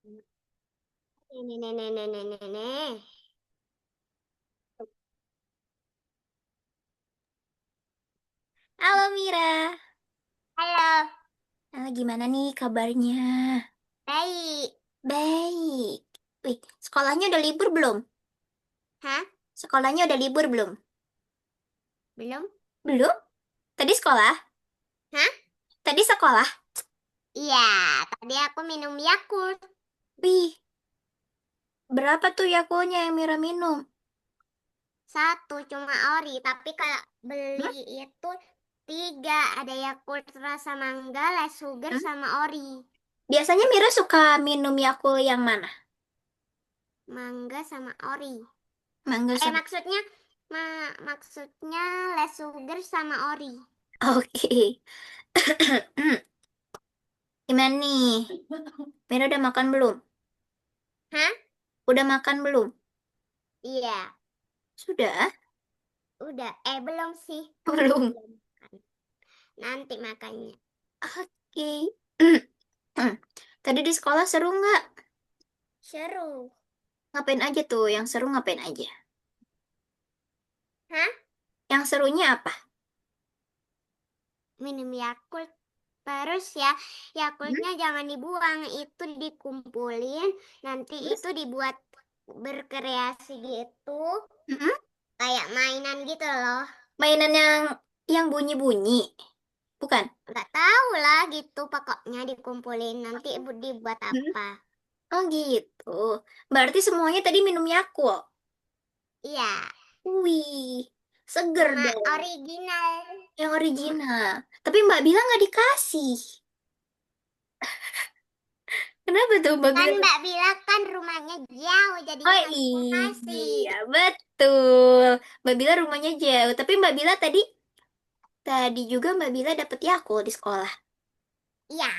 Nenek. Halo Mira, Halo, gimana nih kabarnya? baik. Baik. Wih, sekolahnya udah libur belum? Hah? Sekolahnya udah libur belum? Belum? Belum? Tadi sekolah? Hah? Tadi sekolah? Iya, tadi aku minum Yakult. Wih, berapa tuh Yakultnya yang Mira minum? Satu cuma ori, tapi kalau beli Hmm? itu tiga. Ada Yakult rasa mangga, less sugar, Hmm? sama ori. Biasanya Mira suka minum Yakult yang mana? Mangga sama ori. Mangga sama... Maksudnya, maksudnya less sugar sama ori. Oke. Gimana nih? Mira udah makan belum? Hah? Udah makan belum? Iya, Sudah? udah. Belum sih. Belum. Belum makan. Nanti makannya. Oke. Tadi di sekolah seru nggak? Seru. Ngapain aja tuh? Yang seru ngapain aja? Hah? Yang serunya apa? Minum Yakult. Terus ya, Hmm? Yakultnya jangan dibuang, itu dikumpulin, nanti Terus? itu dibuat berkreasi gitu, Mm-mm. kayak mainan gitu loh. Mainan yang bunyi-bunyi, bukan? Nggak tahu lah gitu, pokoknya dikumpulin, nanti dibuat Hmm. apa. Oh gitu. Berarti semuanya tadi minum Yakult. Iya, Wih, seger cuma dong. original. Yang Cuma original. Tapi Mbak bilang nggak dikasih. Kenapa tuh Mbak kan bilang? Mbak bilang kan rumahnya jauh, jadinya Oh nggak bisa kasih. iya, betul. Mbak Bila rumahnya jauh. Tapi Mbak Bila tadi tadi juga Mbak Bila dapet Yakult di sekolah. Iya,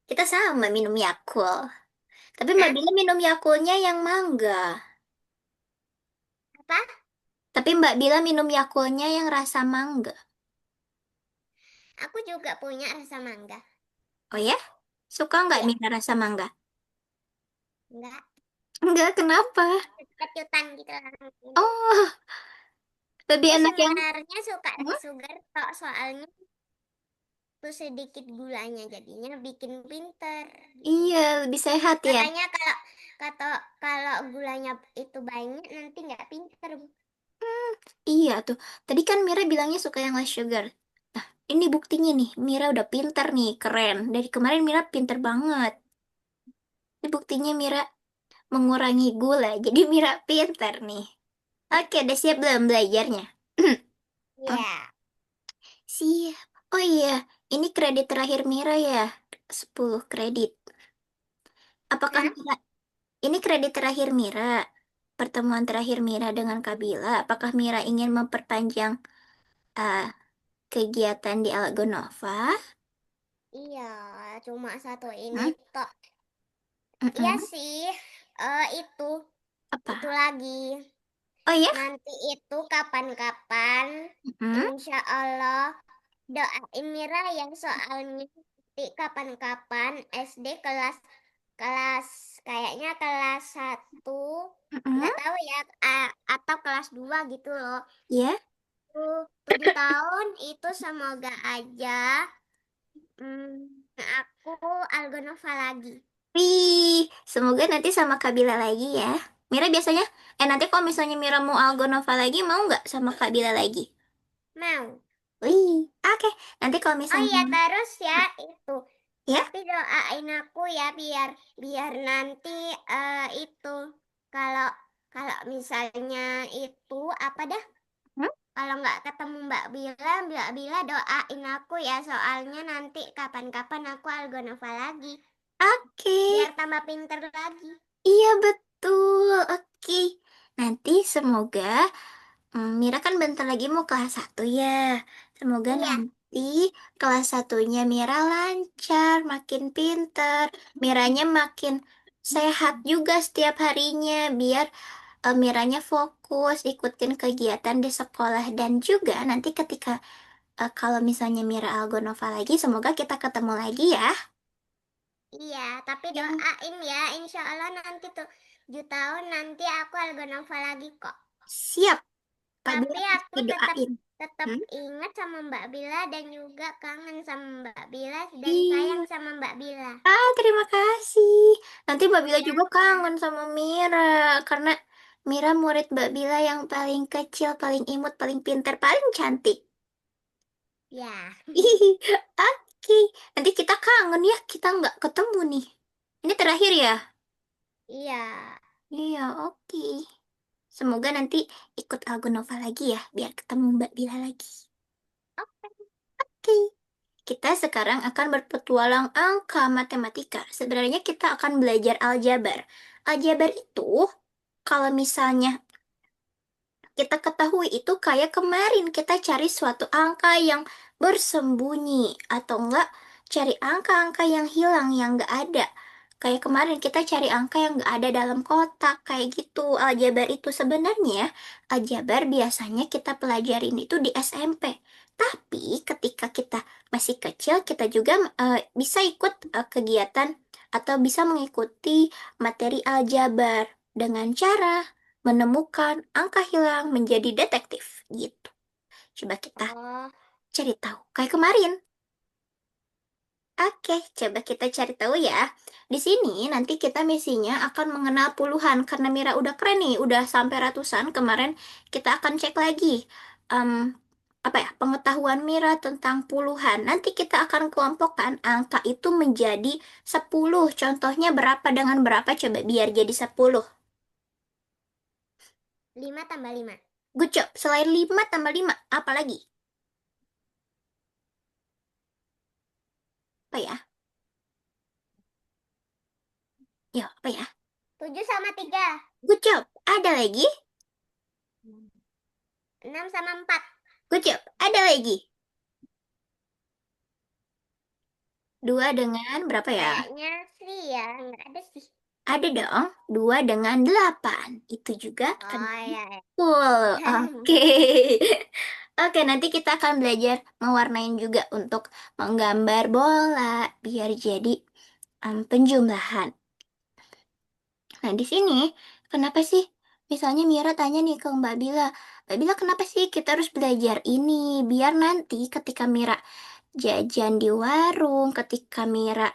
Kita sama minum Yakult. Tapi Mbak hah? Bila minum Yakultnya yang mangga. Apa? Tapi Mbak Bila minum Yakultnya yang rasa mangga. Aku juga punya rasa mangga. Oh ya? Suka nggak Iya, Mira rasa mangga? enggak. Enggak, kenapa? Kejutan gitu lah. Oh, lebih Aku enak yang... sebenarnya suka Hmm? sugar kok, soalnya tuh sedikit gulanya jadinya bikin pinter gitu. Iya, lebih sehat ya. Katanya kalau kata kalau gulanya itu banyak nanti nggak pinter. Iya tuh. Tadi kan Mira bilangnya suka yang less sugar. Nah, ini buktinya nih. Mira udah pinter nih, keren. Dari kemarin Mira pinter banget. Ini buktinya Mira mengurangi gula. Jadi Mira pinter nih. Oke, udah siap belum belajarnya? Iya. Siap. Oh iya, ini kredit terakhir Mira ya. 10 kredit. Apakah Hah? Mira, ini kredit terakhir Mira? Pertemuan terakhir Mira dengan Kabila. Apakah Mira ingin memperpanjang uh, kegiatan di Algonova? Iya, cuma satu ini Hmm? tok. Iya Mm-mm. sih, itu Apa? lagi. Oh ya? Nanti itu kapan-kapan, Mm-mm. insya Allah doain Mira yang soalnya nanti kapan-kapan SD kelas kelas kayaknya kelas satu, Mm-mm. nggak tahu ya, atau kelas 2 gitu loh. Ya? 7 tahun itu semoga aja aku Algonova lagi. Wih, semoga nanti sama Kabila lagi ya. Mira biasanya, nanti kalau misalnya Mira mau Algonova lagi, mau nggak sama Kabila lagi? Mau. Wih, oke. Nanti kalau Oh misalnya, iya, terus ya itu. ya? Tapi doain aku ya biar biar nanti itu kalau kalau misalnya itu apa dah? Hmm? Kalau nggak ketemu Mbak Bila doain aku ya, soalnya nanti kapan-kapan aku Algonova lagi. Oke. Biar tambah pinter lagi. Iya betul. Oke. Nanti semoga Mira kan bentar lagi mau kelas 1 ya. Semoga Iya, nanti kelas 1-nya Mira lancar, makin pinter. Miranya makin sehat juga setiap harinya biar Miranya fokus ikutin kegiatan di sekolah dan juga nanti ketika kalau misalnya Mira Algonova lagi, semoga kita ketemu lagi ya. Iya, tapi Yang doain ya, insya Allah nanti tuh 7 tahun nanti aku Algonova lagi kok. siap, Kak Bila Tapi pasti aku tetap doain. tetap Hmm? ingat sama Mbak Bila dan juga kangen sama Mbak Bila dan sayang Ih, sama Mbak Bila. terima kasih. Nanti Mbak Bila Ya, juga kangen sama Mira. Karena Mira murid Mbak Bila yang paling kecil, paling imut, paling pintar, paling cantik. ya, Ih, oke. Nanti kita kangen ya, kita nggak ketemu nih. Ini terakhir ya? iya. Iya, oke. Semoga nanti ikut Algo Nova lagi ya, biar ketemu Mbak Bila lagi. Oke, Oke. Kita sekarang akan berpetualang angka matematika. Sebenarnya kita akan belajar aljabar. Aljabar itu, kalau misalnya kita ketahui itu kayak kemarin kita cari suatu angka yang bersembunyi atau enggak cari angka-angka yang hilang yang enggak ada. Kayak kemarin kita cari angka yang enggak ada dalam kotak kayak gitu. Aljabar itu sebenarnya aljabar biasanya kita pelajarin itu di SMP. Tapi ketika kita masih kecil kita juga bisa ikut kegiatan atau bisa mengikuti materi aljabar dengan cara menemukan angka hilang menjadi detektif gitu. Coba kita oh, cari tahu. Kayak kemarin. Oke, coba kita cari tahu ya. Di sini nanti kita misinya akan mengenal puluhan karena Mira udah keren nih, udah sampai ratusan. Kemarin kita akan cek lagi em, apa ya pengetahuan Mira tentang puluhan. Nanti kita akan kelompokkan angka itu menjadi 10. Contohnya berapa dengan berapa coba biar jadi 10. 5 tambah 5. Good job. Selain 5 tambah 5, apa lagi? Apa ya? Ya, apa ya? 7 sama 3. Good job. Ada lagi? 6 sama 4. Good job. Ada lagi? Dua dengan berapa ya? Kayaknya sih ya, nggak ada sih. Ada dong. Dua dengan 8. Itu juga akan Oh jadi ya, ya. full. Oke. Oke, nanti kita akan belajar mewarnain juga untuk menggambar bola biar jadi penjumlahan. Nah, di sini, kenapa sih? Misalnya Mira tanya nih ke Mbak Bila kenapa sih kita harus belajar ini? Biar nanti ketika Mira jajan di warung, ketika Mira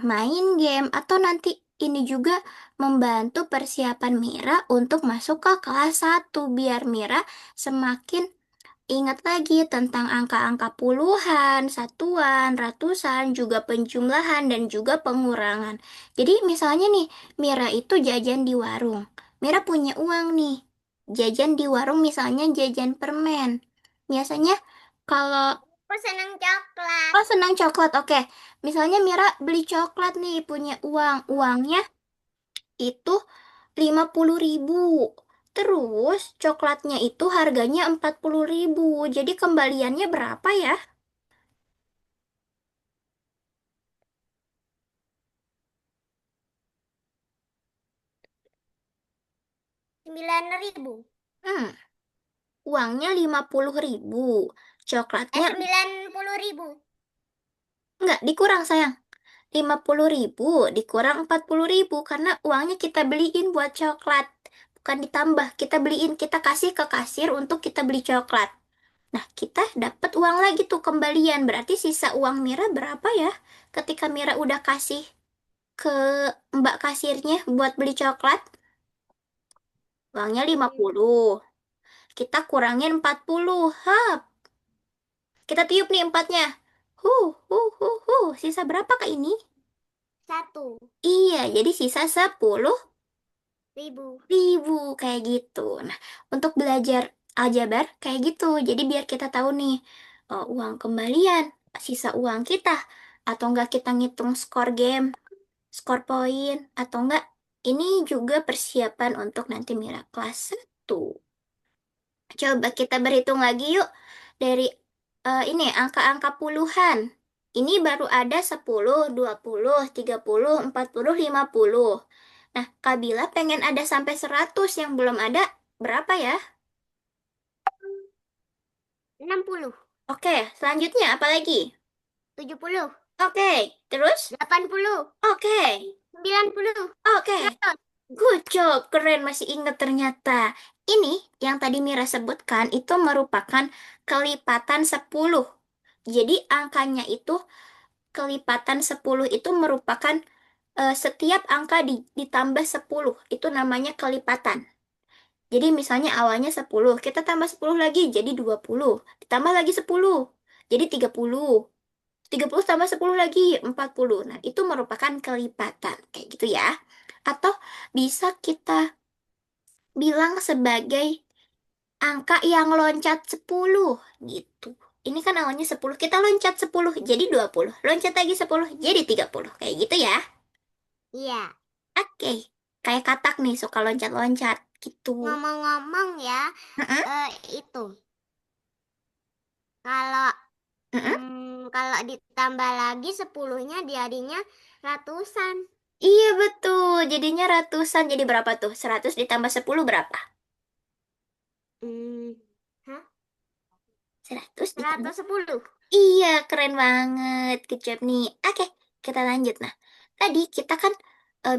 main game, atau nanti ini juga membantu persiapan Mira untuk masuk ke kelas 1 biar Mira semakin ingat lagi tentang angka-angka puluhan, satuan, ratusan, juga penjumlahan, dan juga pengurangan. Jadi misalnya nih, Mira itu jajan di warung. Mira punya uang nih. Jajan di warung misalnya jajan permen. Biasanya kalau Aku seneng coklat. oh senang coklat, oke. Misalnya Mira beli coklat nih, punya uang. Uangnya itu 50.000. Terus coklatnya itu harganya 40.000. Jadi kembaliannya berapa ya? 9.000. Hmm, uangnya 50.000. Coklatnya 90.000. enggak dikurang sayang. 50.000 dikurang 40.000 karena uangnya kita beliin buat coklat. Bukan ditambah, kita beliin, kita kasih ke kasir untuk kita beli coklat. Nah, kita dapat uang lagi tuh kembalian. Berarti sisa uang Mira berapa ya? Ketika Mira udah kasih ke mbak kasirnya buat beli coklat, uangnya Hmm, 50. Kita kurangin 40. Hap, kita tiup nih empatnya. Sisa berapa kak ini? 1.000. Iya, jadi sisa 10.000 kayak gitu. Nah, untuk belajar aljabar kayak gitu. Jadi biar kita tahu nih, uang kembalian, sisa uang kita, atau enggak kita ngitung skor game, skor poin, atau enggak ini juga persiapan untuk nanti Mira kelas 1. Coba kita berhitung lagi yuk dari ini angka-angka puluhan. Ini baru ada 10, 20, 30, 40, 50. Nah, Kabila pengen ada sampai 100 yang belum ada berapa ya? 60. Oke, selanjutnya apa lagi? 70. Oke, terus? 80, Oke, 90, oke. 100. Good job, keren masih ingat ternyata. Ini yang tadi Mira sebutkan itu merupakan kelipatan 10. Jadi angkanya itu kelipatan 10 itu merupakan setiap angka ditambah 10 itu namanya kelipatan. Jadi misalnya awalnya 10 kita tambah 10 lagi jadi 20 ditambah lagi 10 jadi 30 tambah 10 lagi 40. Nah, itu merupakan kelipatan kayak gitu ya. Atau bisa kita bilang sebagai angka yang loncat 10 gitu. Ini kan awalnya 10 kita loncat 10 jadi 20. Loncat lagi 10 jadi 30. Kayak gitu ya. Iya. Oke, kayak katak nih suka loncat-loncat gitu. Ngomong-ngomong ya, Heeh, eh, itu kalau heeh. kalau ditambah lagi 10-nya jadinya ratusan. Iya betul, jadinya ratusan. Jadi berapa tuh? 100 ditambah 10 berapa? Hmm, hah? 100 ditambah. 110. Iya, keren banget. Good job nih. Oke, kita lanjut. Nah, tadi kita kan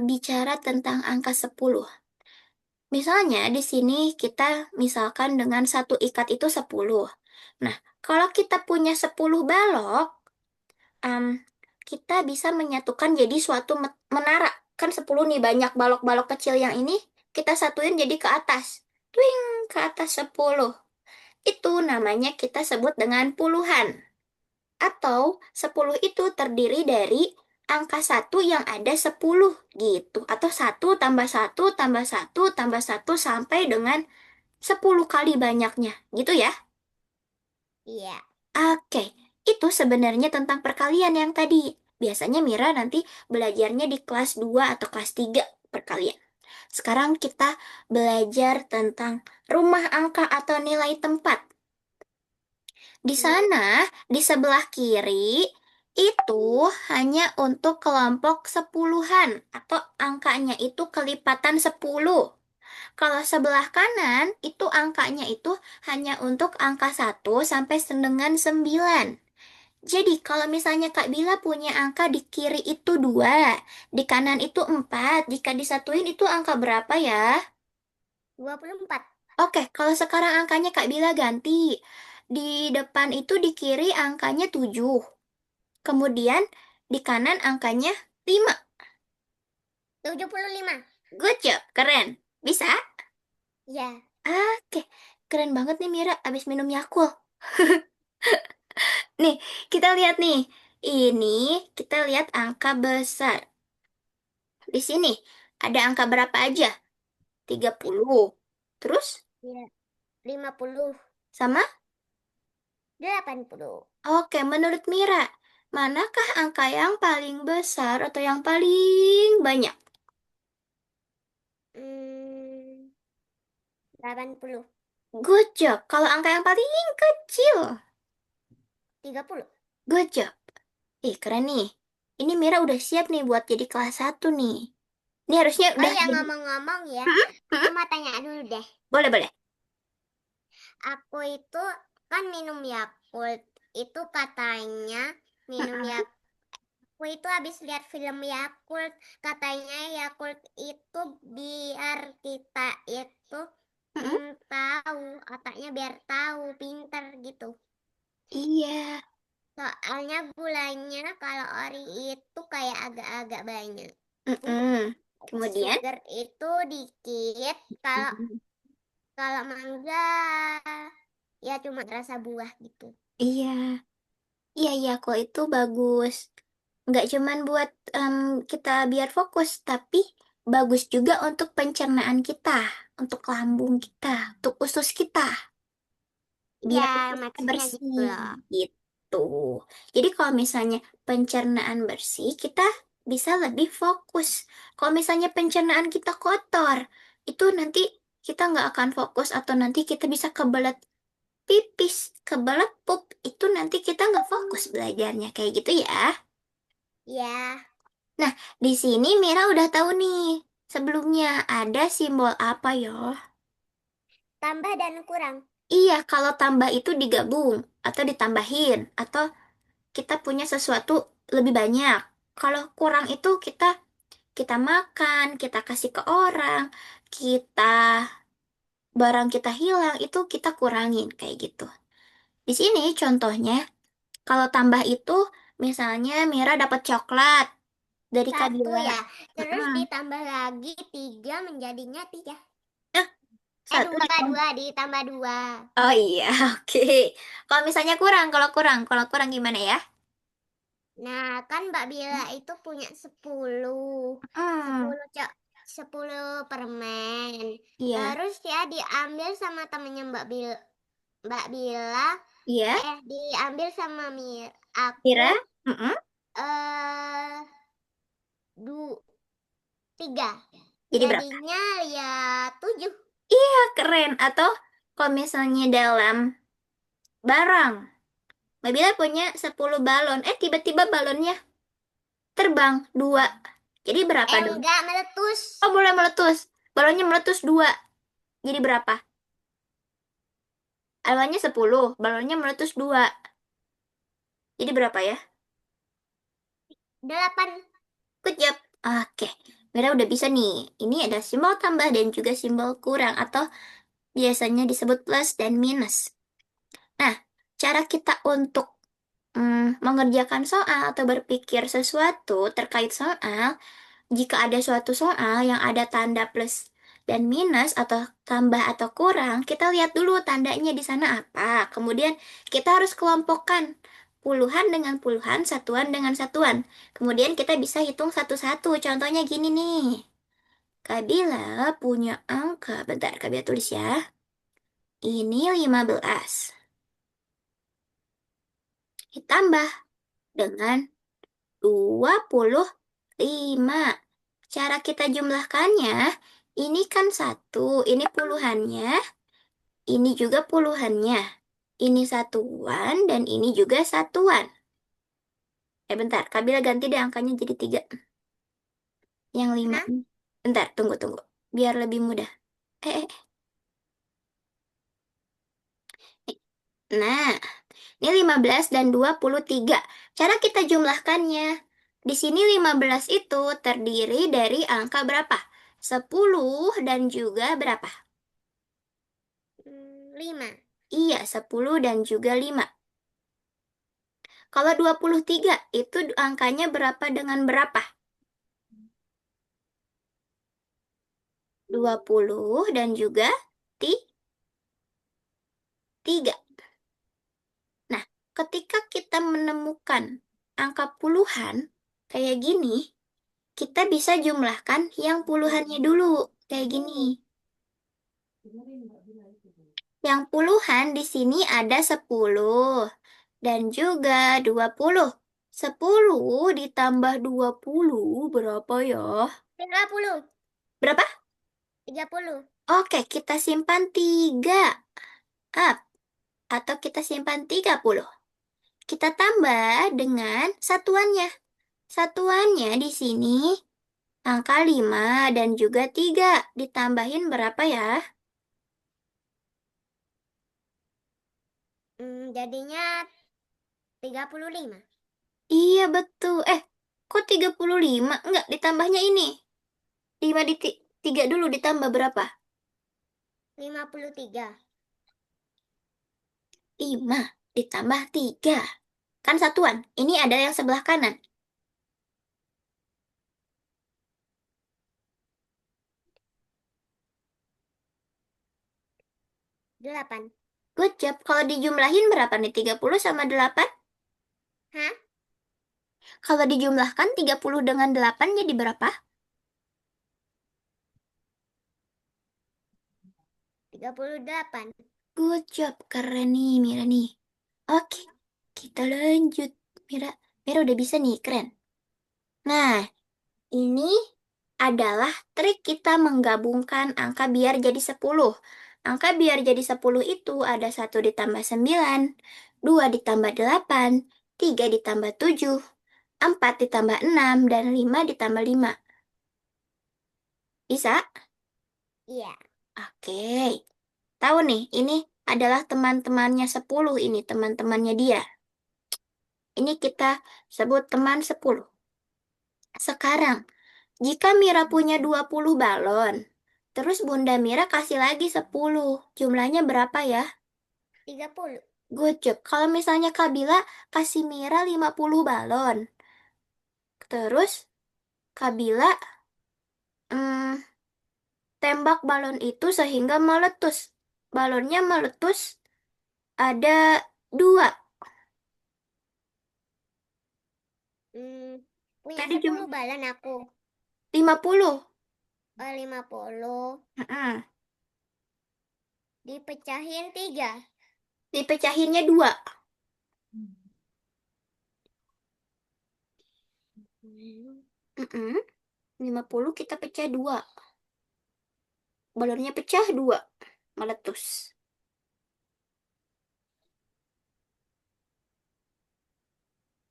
bicara tentang angka 10. Misalnya di sini kita misalkan dengan satu ikat itu 10. Nah, kalau kita punya 10 balok, em, kita bisa menyatukan jadi suatu menara. Kan 10 nih banyak balok-balok kecil yang ini kita satuin jadi ke atas. Twing, ke atas 10. Itu namanya kita sebut dengan puluhan. Atau 10 itu terdiri dari angka satu yang ada 10 gitu. Atau satu tambah satu tambah satu tambah satu sampai dengan 10 kali banyaknya. Gitu ya. Iya. Oke, itu sebenarnya tentang perkalian yang tadi. Biasanya Mira nanti belajarnya di kelas 2 atau kelas 3 perkalian. Sekarang kita belajar tentang rumah angka atau nilai tempat. Di Hmm, sana, di sebelah kiri, itu hanya untuk kelompok sepuluhan atau angkanya itu kelipatan 10. Kalau sebelah kanan, itu angkanya itu hanya untuk angka 1 sampai dengan 9. Jadi, kalau misalnya Kak Bila punya angka di kiri itu 2, di kanan itu 4, jika disatuin itu angka berapa ya? 24. Oke, kalau sekarang angkanya Kak Bila ganti. Di depan itu di kiri angkanya 7. Kemudian di kanan angkanya 5. 75. Good job, keren. Bisa? Ya. Oke, keren banget nih Mira abis minum Yakult. Nih, kita lihat nih. Ini kita lihat angka besar. Di sini ada angka berapa aja? 30. Terus Ya. 50. sama? 80. Oke, menurut Mira, manakah angka yang paling besar atau yang paling banyak? Hmm, 80. Good job. Kalau angka yang paling kecil, 30. good job. Ih, keren nih. Ini Mira udah siap nih buat jadi kelas 1 nih. Ini harusnya Oh udah ya, jadi. ngomong-ngomong ya, Hmm? aku Hmm? mau tanya dulu deh. Boleh, boleh. Aku itu kan minum Yakult. Itu katanya minum Mm-mm. Yakult. Aku itu habis lihat film Yakult. Katanya Yakult itu biar kita itu Mm-mm. tahu, otaknya biar tahu, pinter gitu. Iya. Soalnya gulanya kalau ori itu kayak agak-agak banyak. Mm-mm. Kemudian? Sugar itu dikit. Kalau Mm-mm. kalau mangga ya cuma rasa buah gitu. Iya. Iya, iya, kok itu bagus. Nggak cuman buat em, kita biar fokus, tapi bagus juga untuk pencernaan kita, untuk lambung kita, untuk usus kita. Ya, Biar ususnya maksudnya gitu bersih loh. gitu. Jadi kalau misalnya pencernaan bersih, kita bisa lebih fokus. Kalau misalnya pencernaan kita kotor, itu nanti kita nggak akan fokus atau nanti kita bisa kebelet pipis, kebelet pup, itu nanti kita nggak fokus belajarnya kayak gitu ya. Ya, Nah, di sini Mira udah tahu nih. Sebelumnya ada simbol apa ya? tambah dan kurang. Iya, kalau tambah itu digabung atau ditambahin atau kita punya sesuatu lebih banyak. Kalau kurang itu kita kita makan, kita kasih ke orang, kita barang kita hilang itu kita kurangin kayak gitu. Di sini contohnya, kalau tambah itu misalnya Mira dapat coklat dari Satu Kabila. ya. Terus Mm-mm. ditambah lagi tiga menjadinya tiga. Eh, satu Dua, ditambah. dua ditambah dua. Oh iya, oke. Kalau misalnya kurang, kalau kurang gimana ya? Nah, kan Mbak Bila itu punya 10. Hmm, 10 10 permen. iya, Terus ya diambil sama temennya Mbak Bila, iya. diambil sama aku Mira, mm-mm. eh tiga. Jadi berapa? Jadinya ya 7. Iya, keren. Atau kalau misalnya dalam barang, Mbak Bila punya 10 balon. Tiba-tiba balonnya terbang 2. Jadi berapa dong? Enggak meletus. Oh, boleh meletus. Balonnya meletus 2. Jadi berapa? Awalnya 10, balonnya meletus 2. Jadi berapa ya? 8. Good job. Oke, Mira udah bisa nih. Ini ada simbol tambah dan juga simbol kurang atau biasanya disebut plus dan minus. Nah, cara kita untuk mengerjakan soal atau berpikir sesuatu terkait soal, jika ada suatu soal yang ada tanda plus dan minus atau tambah atau kurang, kita lihat dulu tandanya di sana apa. Kemudian kita harus kelompokkan puluhan dengan puluhan, satuan dengan satuan. Kemudian kita bisa hitung satu-satu. Contohnya gini nih. Kabila punya angka, bentar Kabila tulis ya. Ini 15. Ditambah dengan 25. Cara kita jumlahkannya, ini kan satu, ini puluhannya, ini juga puluhannya. Ini satuan dan ini juga satuan. Bentar, Kabila ganti deh angkanya jadi 3. Yang 5. Hah? Bentar, tunggu, tunggu. Biar lebih mudah. Eh, eh. eh. Nah, ini 15 dan 23. Cara kita jumlahkannya. Di sini 15 itu terdiri dari angka berapa? 10 dan juga berapa? 5. Iya, 10 dan juga 5. Kalau 23 itu angkanya berapa dengan berapa? 20 dan juga 3. Nah, ketika kita menemukan angka puluhan kayak gini, kita bisa jumlahkan yang puluhannya dulu. Kayak gini. Yang puluhan di sini ada 10 dan juga 20. 10 ditambah 20 berapa ya? 30. Berapa? 30. Oke, kita simpan 3. Up. Atau kita simpan 30. Kita tambah dengan satuannya. Satuannya di sini angka 5 dan juga 3. Ditambahin berapa ya? Jadinya 35. Iya betul. Kok 35? Enggak, ditambahnya ini. 5 di 3 dulu ditambah berapa? 53. 5 ditambah 3. Kan satuan. Ini ada yang sebelah kanan. 8. Good job. Kalau dijumlahin berapa nih? 30 sama 8? Hah? Kalau dijumlahkan 30 dengan 8 jadi berapa? 38. Good job. Keren nih, Mira nih. Oke, kita lanjut. Mira, Mira udah bisa nih, keren. Nah, ini adalah trik kita menggabungkan angka biar jadi 10. Angka biar jadi 10 itu ada 1 ditambah 9, 2 ditambah 8, 3 ditambah 7, 4 ditambah 6, dan 5 ditambah 5. Bisa? Iya. Oke. Tahu nih, ini adalah teman-temannya 10 ini, teman-temannya dia. ini kita sebut teman 10. Sekarang, jika Mira punya 20 balon, terus Bunda Mira kasih lagi 10, jumlahnya berapa ya? 30. Good job. Kalau misalnya Kabila kasih Mira 50 balon, terus Kabila hmm, tembak balon itu sehingga meletus. Balonnya meletus ada 2. Hmm, punya Tadi 10 balon aku. 50. Oh, 50. Mm-mm. Dipecahin 3. Dipecahinnya 2. Mm-mm. 50 kita pecah 2. Balonnya pecah 2. Meletus.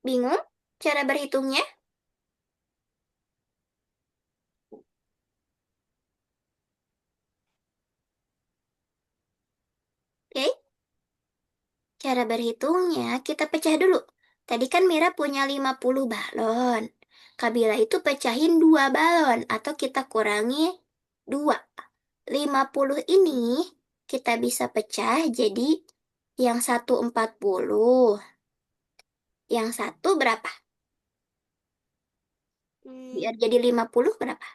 Bingung cara berhitungnya? Oke. Cara berhitungnya kita pecah dulu. Tadi kan Mira punya 50 balon. Kabila itu pecahin 2 balon atau kita kurangi 2. 50 ini kita bisa pecah jadi yang satu 40. Yang satu berapa? Hmm, Biar jadi 50 berapa?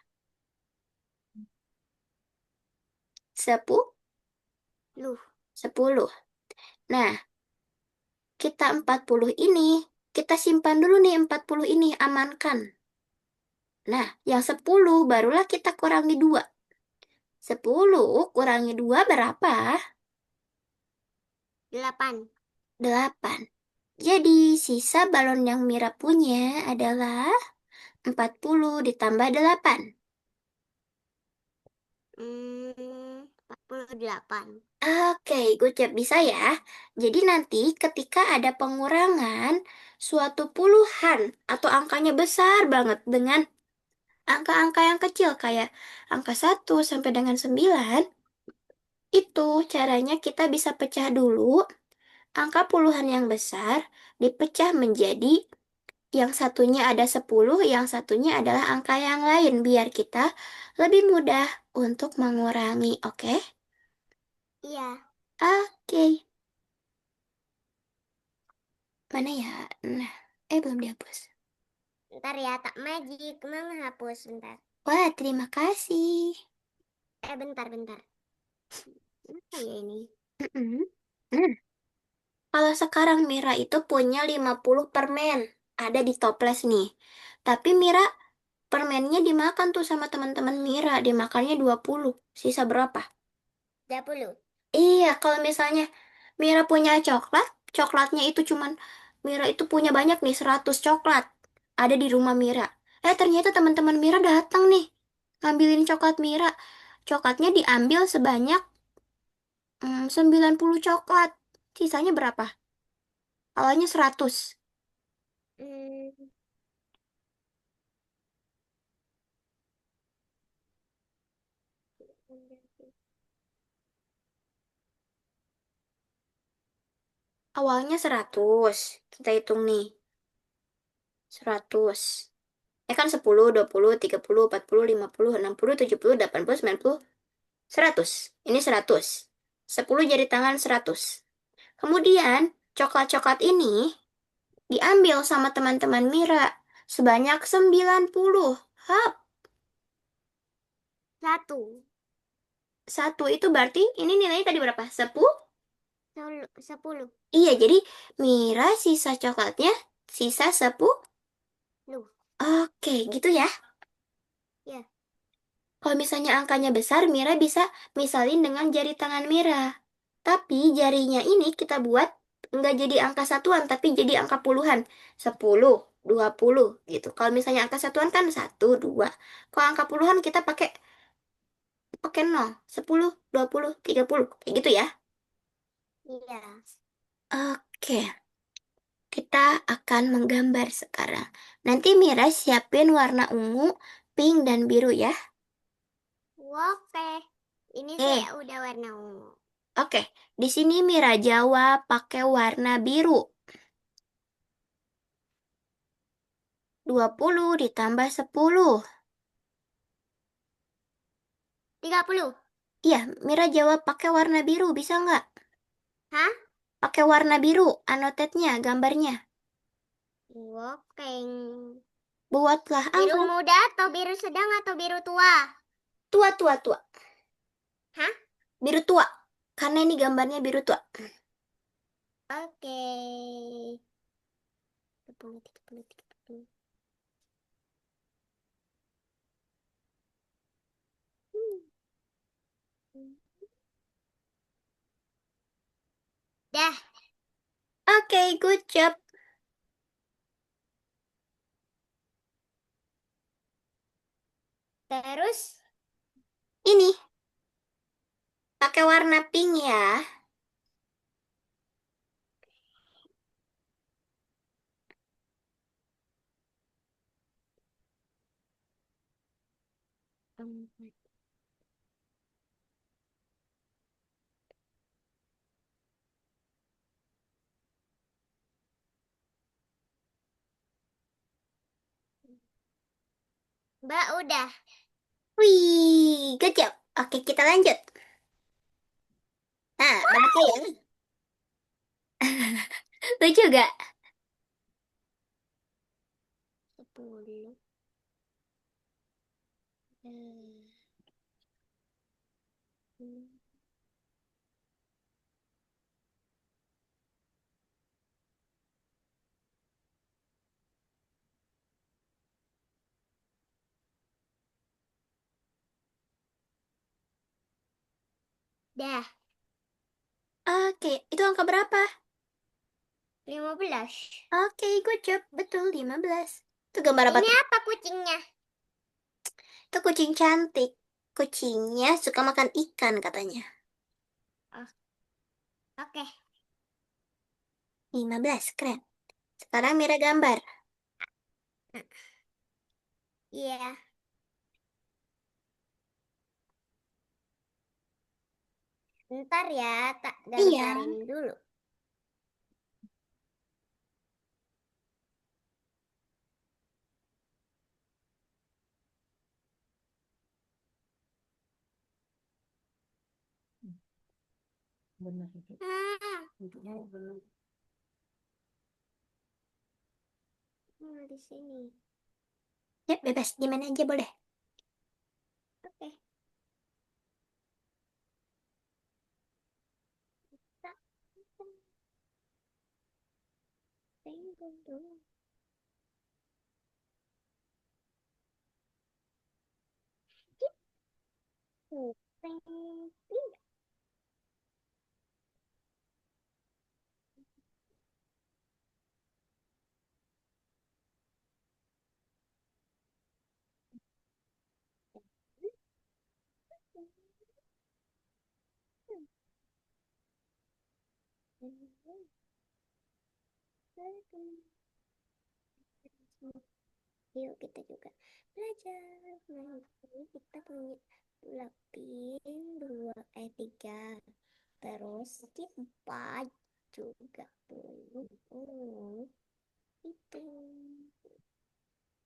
10. Loh, 10. Nah, kita 40 ini, kita simpan dulu nih 40 ini, amankan. Nah, yang 10 barulah kita kurangi 2. 10 kurangi 2 berapa? 8. 8. Jadi, sisa balon yang Mira punya adalah 40 ditambah 8. Hmm, 48. Oke, gue cek bisa ya. Jadi nanti ketika ada pengurangan suatu puluhan atau angkanya besar banget dengan angka-angka yang kecil kayak angka 1 sampai dengan 9, itu caranya kita bisa pecah dulu angka puluhan yang besar dipecah menjadi yang satunya ada 10, yang satunya adalah angka yang lain biar kita lebih mudah untuk mengurangi, oke? Iya, Oke, mana ya? Nah, belum dihapus. ntar ya tak magic. Mama hapus bentar. Wah, terima kasih. Bentar. Apa ya ini? Mm-mm. Nah, kalau sekarang Mira itu punya 50 permen. Ada di toples nih. Tapi Mira, permennya dimakan tuh sama teman-teman Mira. Dimakannya 20. Sisa berapa? 30. Iya, kalau misalnya Mira punya coklat, coklatnya itu cuman, Mira itu punya banyak nih, 100 coklat. Ada di rumah Mira. Ternyata teman-teman Mira datang nih. Ngambilin coklat Mira. Coklatnya diambil sebanyak 90 coklat. Sisanya berapa? Awalnya 100. Hmm, Awalnya 100. Kita hitung nih. 100. Kan 10, 20, 30, 40, 50, 60, 70, 80, 90, 100. Ini 100. 10 jari tangan 100. Kemudian, coklat-coklat ini diambil sama teman-teman Mira sebanyak 90. Hap, 1. satu itu berarti ini nilainya tadi berapa? 10? 10. Iya, jadi Mira sisa coklatnya sisa 10. Loh, Oke, gitu ya. ya. Kalau misalnya angkanya besar, Mira bisa misalin dengan jari tangan Mira. Tapi jarinya ini kita buat nggak jadi angka satuan, tapi jadi angka puluhan. 10, 20 gitu. Kalau misalnya angka satuan kan 1, 2. Kalau angka puluhan kita pakai pakai 0, 10, 20, 30. Kayak gitu ya. Iya. Oke, kita akan menggambar sekarang. Nanti Mira siapin warna ungu, pink, dan biru ya. Oke. Ini saya Oke, udah warna ungu. oke. Di sini Mira jawab pakai warna biru. 20 ditambah 10. 30. Iya, Mira jawab pakai warna biru, bisa nggak? Hah? Pakai warna biru, anotetnya, gambarnya. Wokeng. Buatlah Biru angka. muda atau biru sedang atau biru tua? Tua, tua, tua. Hah? Biru tua. Karena ini gambarnya biru tua. Oke. 30, 30, 30. Hmm. Dah. Oke, good job. Terus, Ini, pakai warna pink ya. Mbak udah. Wih, good job. Oke, kita lanjut. Nah, berapa ya? Lucu gak? 10. Dah. Oke, itu angka berapa? 15. Oke, good job. Betul, 15. Itu gambar apa Ini tuh? apa kucingnya? Itu kucing cantik. Kucingnya suka makan ikan katanya. Oh, oke. 15, keren. Sekarang Mira gambar. Iya. Ntar ya, tak Iya. gambarin dulu. Di sini. Ya, bebas. Di mana aja boleh. Oke. Tak. Tengok dulu. Teng. Yuk kita juga belajar. Nah, ini kita punya lapin dua, tiga. Terus empat juga tuh. Itu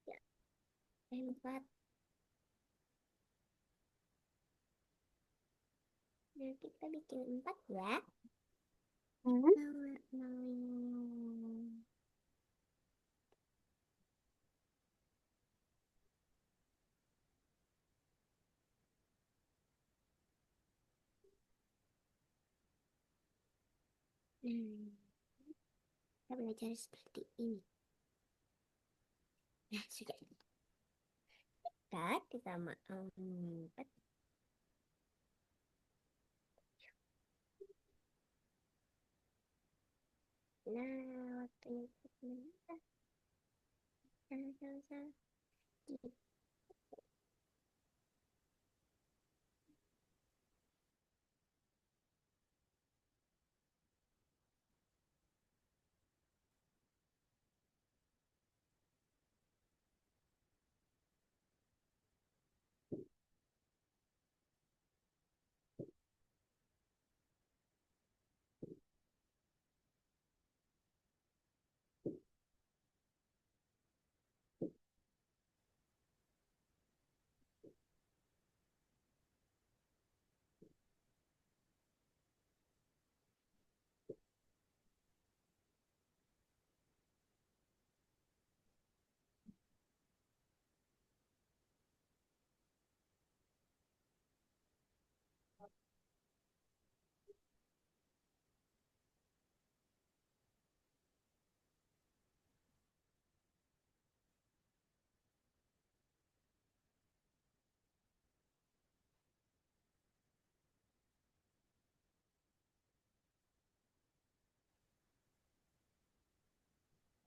ya, empat. Nah, kita bikin empat ya. Hmm. Kita belajar seperti ini. Nah, sudah. Kita sama empat. Nah, waktunya kita sama-sama.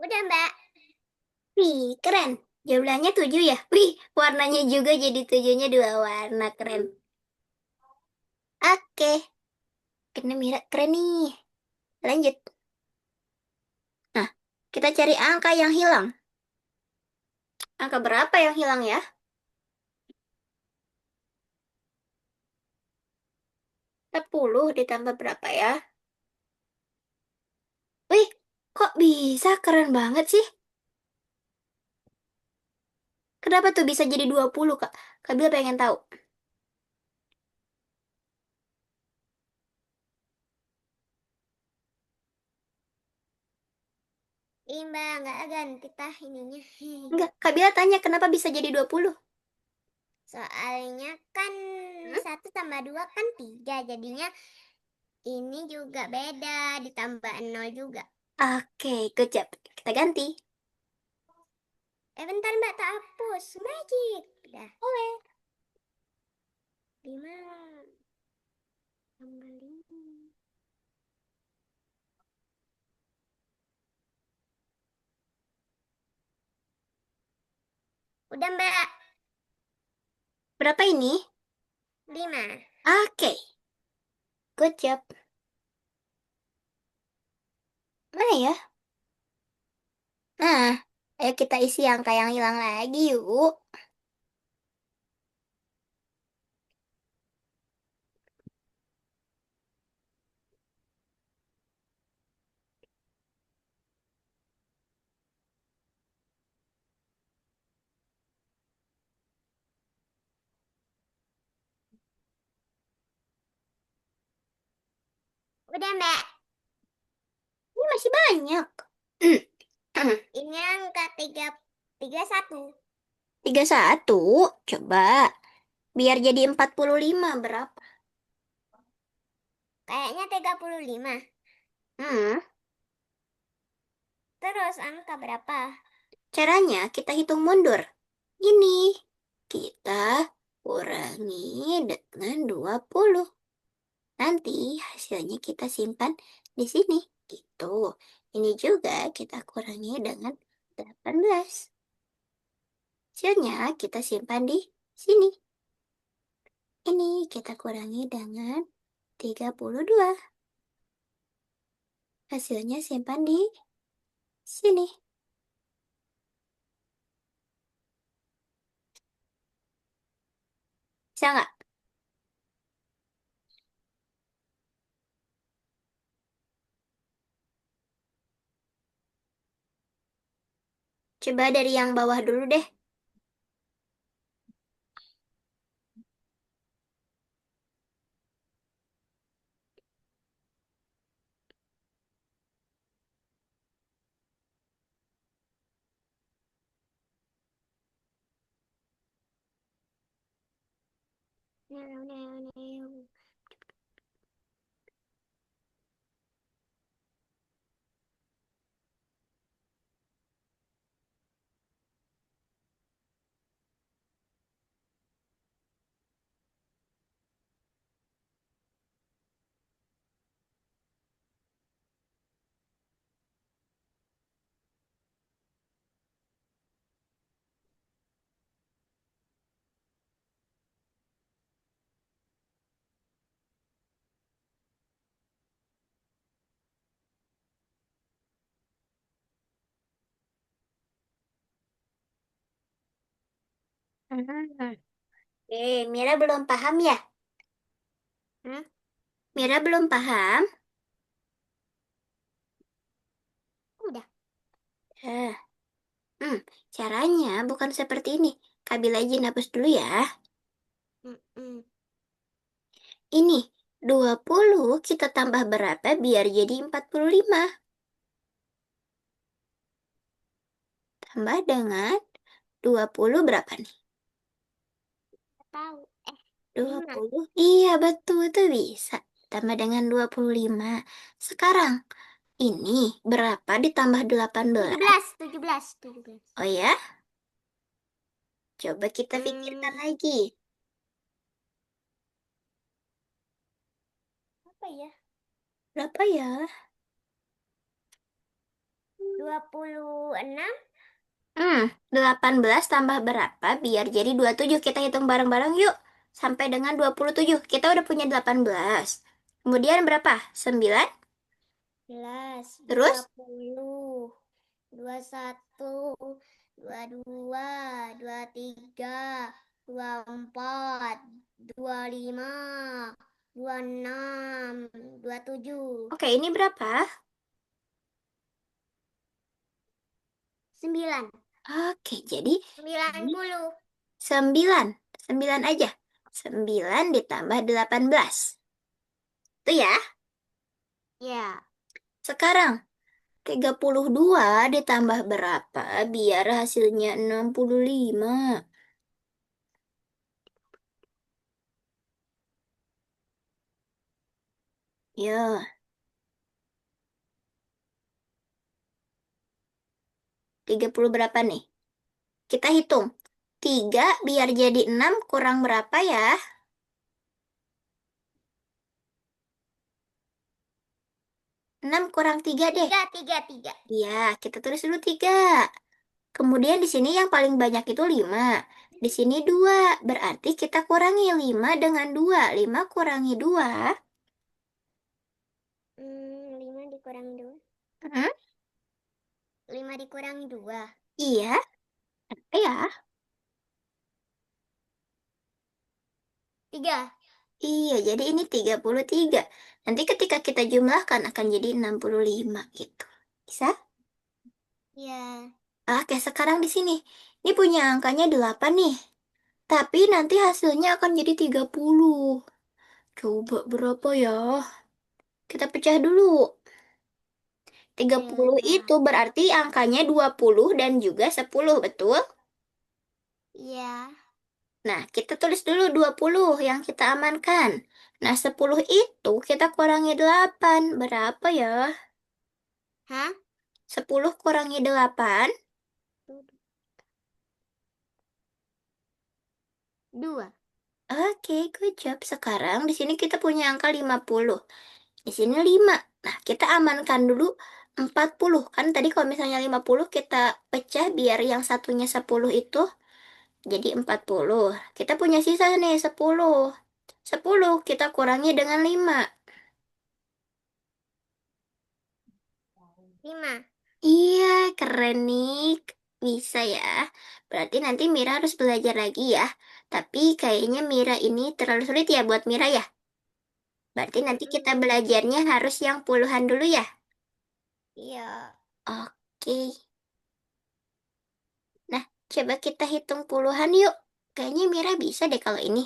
Udah, Mbak. Wih, keren. Jumlahnya 7 ya? Wih, warnanya juga jadi 7-nya 2 warna. Keren. Oke. Kena Mira keren nih. Lanjut. Nah, kita cari angka yang hilang. Angka berapa yang hilang ya? 40 ditambah berapa ya? Wih, kok bisa? Keren banget sih. Kenapa tuh bisa jadi 20, Kak? Kak Bila pengen tahu. Ih, Mbak, nggak ganti tah ininya. Enggak, Kak Bila tanya kenapa bisa jadi 20? Soalnya kan Hmm? 1 tambah 2 kan 3, jadinya ini juga beda, ditambah 0 juga. Oke, good job. Kita ganti. Bentar Mbak, tak hapus. Magic. Udah. Boleh. 5 tambah 5. Udah Mbak, Berapa ini? 5. Oke, good job. Mana ya? Nah, ayo kita isi angka yang hilang lagi yuk. Udah Mbak, Ini masih banyak. ini angka 31. 31. Coba. Biar jadi 45 berapa? Kayaknya 35. Hmm, Terus angka berapa? caranya kita hitung mundur. Ini. Kita kurangi dengan 20. Nanti hasilnya kita simpan di sini. Gitu. Ini juga kita kurangi dengan 18. Hasilnya kita simpan di sini. Ini kita kurangi dengan 32. Hasilnya simpan di sini. Bisa nggak? Coba dari yang bawah dulu deh. Neo, neo, neo. Hmm. Mira belum paham ya? Hmm? Mira belum paham? Udah. Eh, hmm, caranya bukan seperti ini. Kabil aja hapus dulu ya. Mm-mm. Ini, 20 kita tambah berapa biar jadi 45? Tambah dengan 20 berapa nih? Tahu. Dua 5. puluh. Iya, betul, itu bisa. Tambah dengan 25. Sekarang, ini berapa ditambah 18? 17, 17, 17. Oh ya, coba kita pikirkan Hmm, lagi. apa ya? Berapa ya? 26. Hmm, 18 tambah berapa biar jadi 27? Kita hitung bareng-bareng yuk. Sampai dengan 27. Kita udah punya 18. Kemudian berapa? 9. Belas, dua Terus? puluh, 21, 22, 23, 24, 25, 26, 27, Oke, ini berapa? 9, Oke, jadi sembilan ini puluh. 9. 9 aja. 9 ditambah 18. Itu ya. Ya, Sekarang 32 ditambah berapa biar hasilnya 65? Ya, 30 berapa nih? Kita hitung. 3 biar jadi 6 kurang berapa ya? 6 kurang 3 deh. tiga, tiga, tiga. Iya, kita tulis dulu 3. Kemudian di sini yang paling banyak itu 5. Di sini 2. Berarti kita kurangi 5 dengan 2. 5 kurangi 2. 5 dikurangi 2. Hmm, 5 dikurangi 2. iya, ya. 3. Iya, jadi ini 33. Nanti ketika kita jumlahkan akan jadi 65 gitu. Bisa? Ya. Oke, sekarang di sini. Ini punya angkanya 8 nih. Tapi nanti hasilnya akan jadi 30. Coba berapa ya? Kita pecah dulu. 30 itu 8. berarti angkanya 20 dan juga 10, betul? Ya. Nah, kita tulis dulu 20 yang kita amankan. Nah, 10 itu kita kurangi 8. Berapa ya? Hah? 10 kurangi 8. 2. Oke, good job. Sekarang di sini kita punya angka 50. Di sini 5. Nah, kita amankan dulu 40. Kan tadi kalau misalnya 50 kita pecah biar yang satunya 10 itu jadi 40. Kita punya sisa nih 10. 10 kita kurangi dengan 5. 5. Iya, keren nih. Bisa ya. Berarti nanti Mira harus belajar lagi ya. Tapi kayaknya Mira ini terlalu sulit ya buat Mira ya. Berarti nanti kita belajarnya harus yang puluhan dulu ya. Iya. Oke. Nah, coba kita hitung puluhan yuk. Kayaknya Mira bisa deh kalau ini.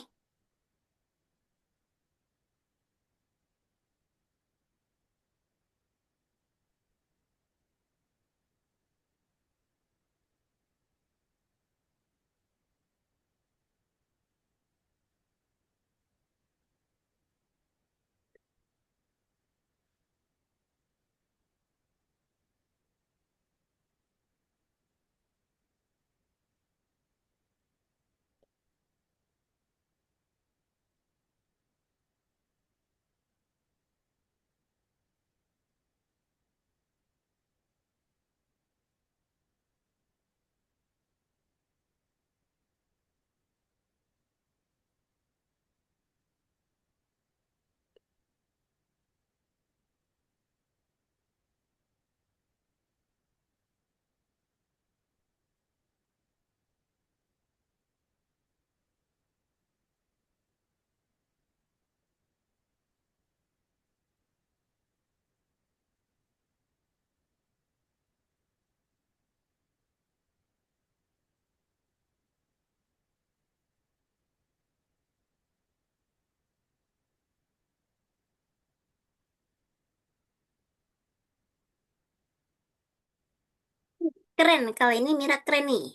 Keren, kalau ini Mira keren nih.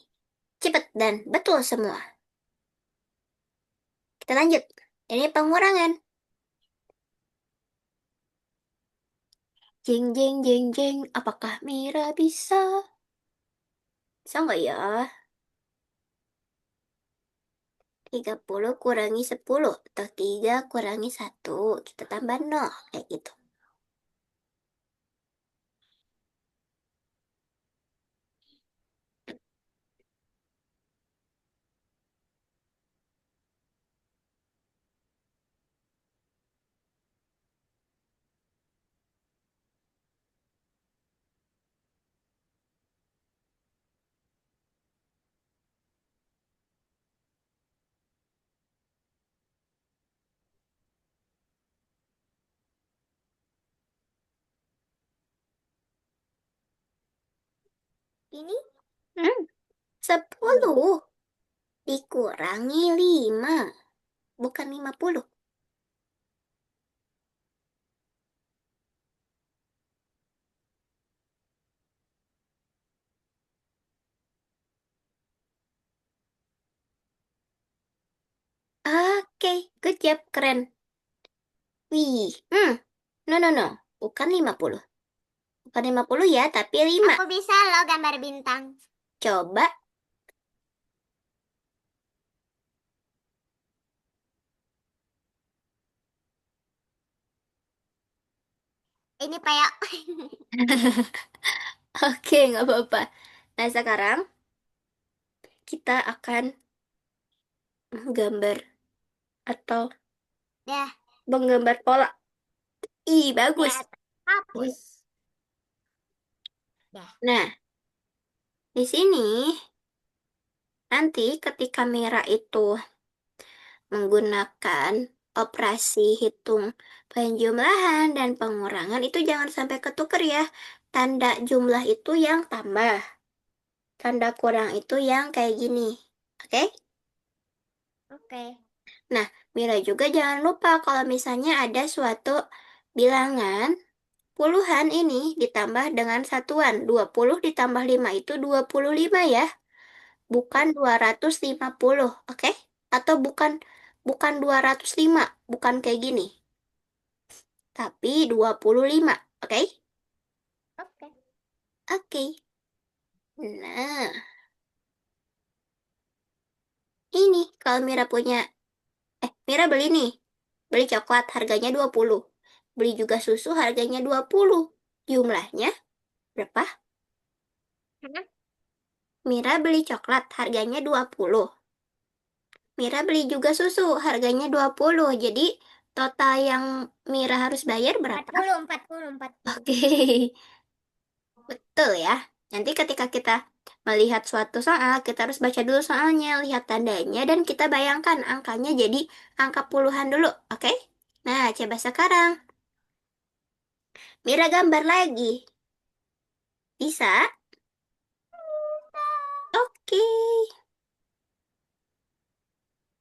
Cepet dan betul semua. Kita lanjut. Ini pengurangan. Jeng, jeng, jeng, jeng. Apakah Mira bisa? Bisa nggak ya? 30 kurangi 10 atau 3 kurangi 1. Kita tambah 0. Kayak gitu. Ini Hmm, ini. 10 dikurangi 5, bukan 50. Oke, good job, keren. Wih, no, no, no, bukan 50. Bukan 50 ya, tapi 5. Aku bisa loh gambar bintang. Coba, Ini peyok. oke, nggak apa-apa. Nah, sekarang kita akan gambar atau Dah, menggambar pola. Ih, bagus. lihat. Hapus. Dah. Nah, di sini nanti ketika Mira itu menggunakan operasi hitung penjumlahan dan pengurangan itu jangan sampai ketuker ya. Tanda jumlah itu yang tambah, tanda kurang itu yang kayak gini. Oke? Oke. Nah, Mira juga jangan lupa kalau misalnya ada suatu bilangan puluhan ini ditambah dengan satuan. 20 ditambah 5 itu 25 ya. Bukan 250, oke? Atau bukan bukan 205, bukan kayak gini. Tapi 25, oke? Oke. Oke. Nah, ini kalau Mira punya, Mira beli nih. Beli coklat harganya 20. Beli juga susu harganya 20. Jumlahnya berapa? Hah? Mira beli coklat harganya 20. Mira beli juga susu harganya 20. Jadi total yang Mira harus bayar Empat berapa? puluh, 40, 40. Oke. Betul ya. Nanti ketika kita melihat suatu soal, kita harus baca dulu soalnya, lihat tandanya, dan kita bayangkan angkanya jadi angka puluhan dulu, oke? Nah, coba sekarang. Mira gambar lagi. Bisa? Oke.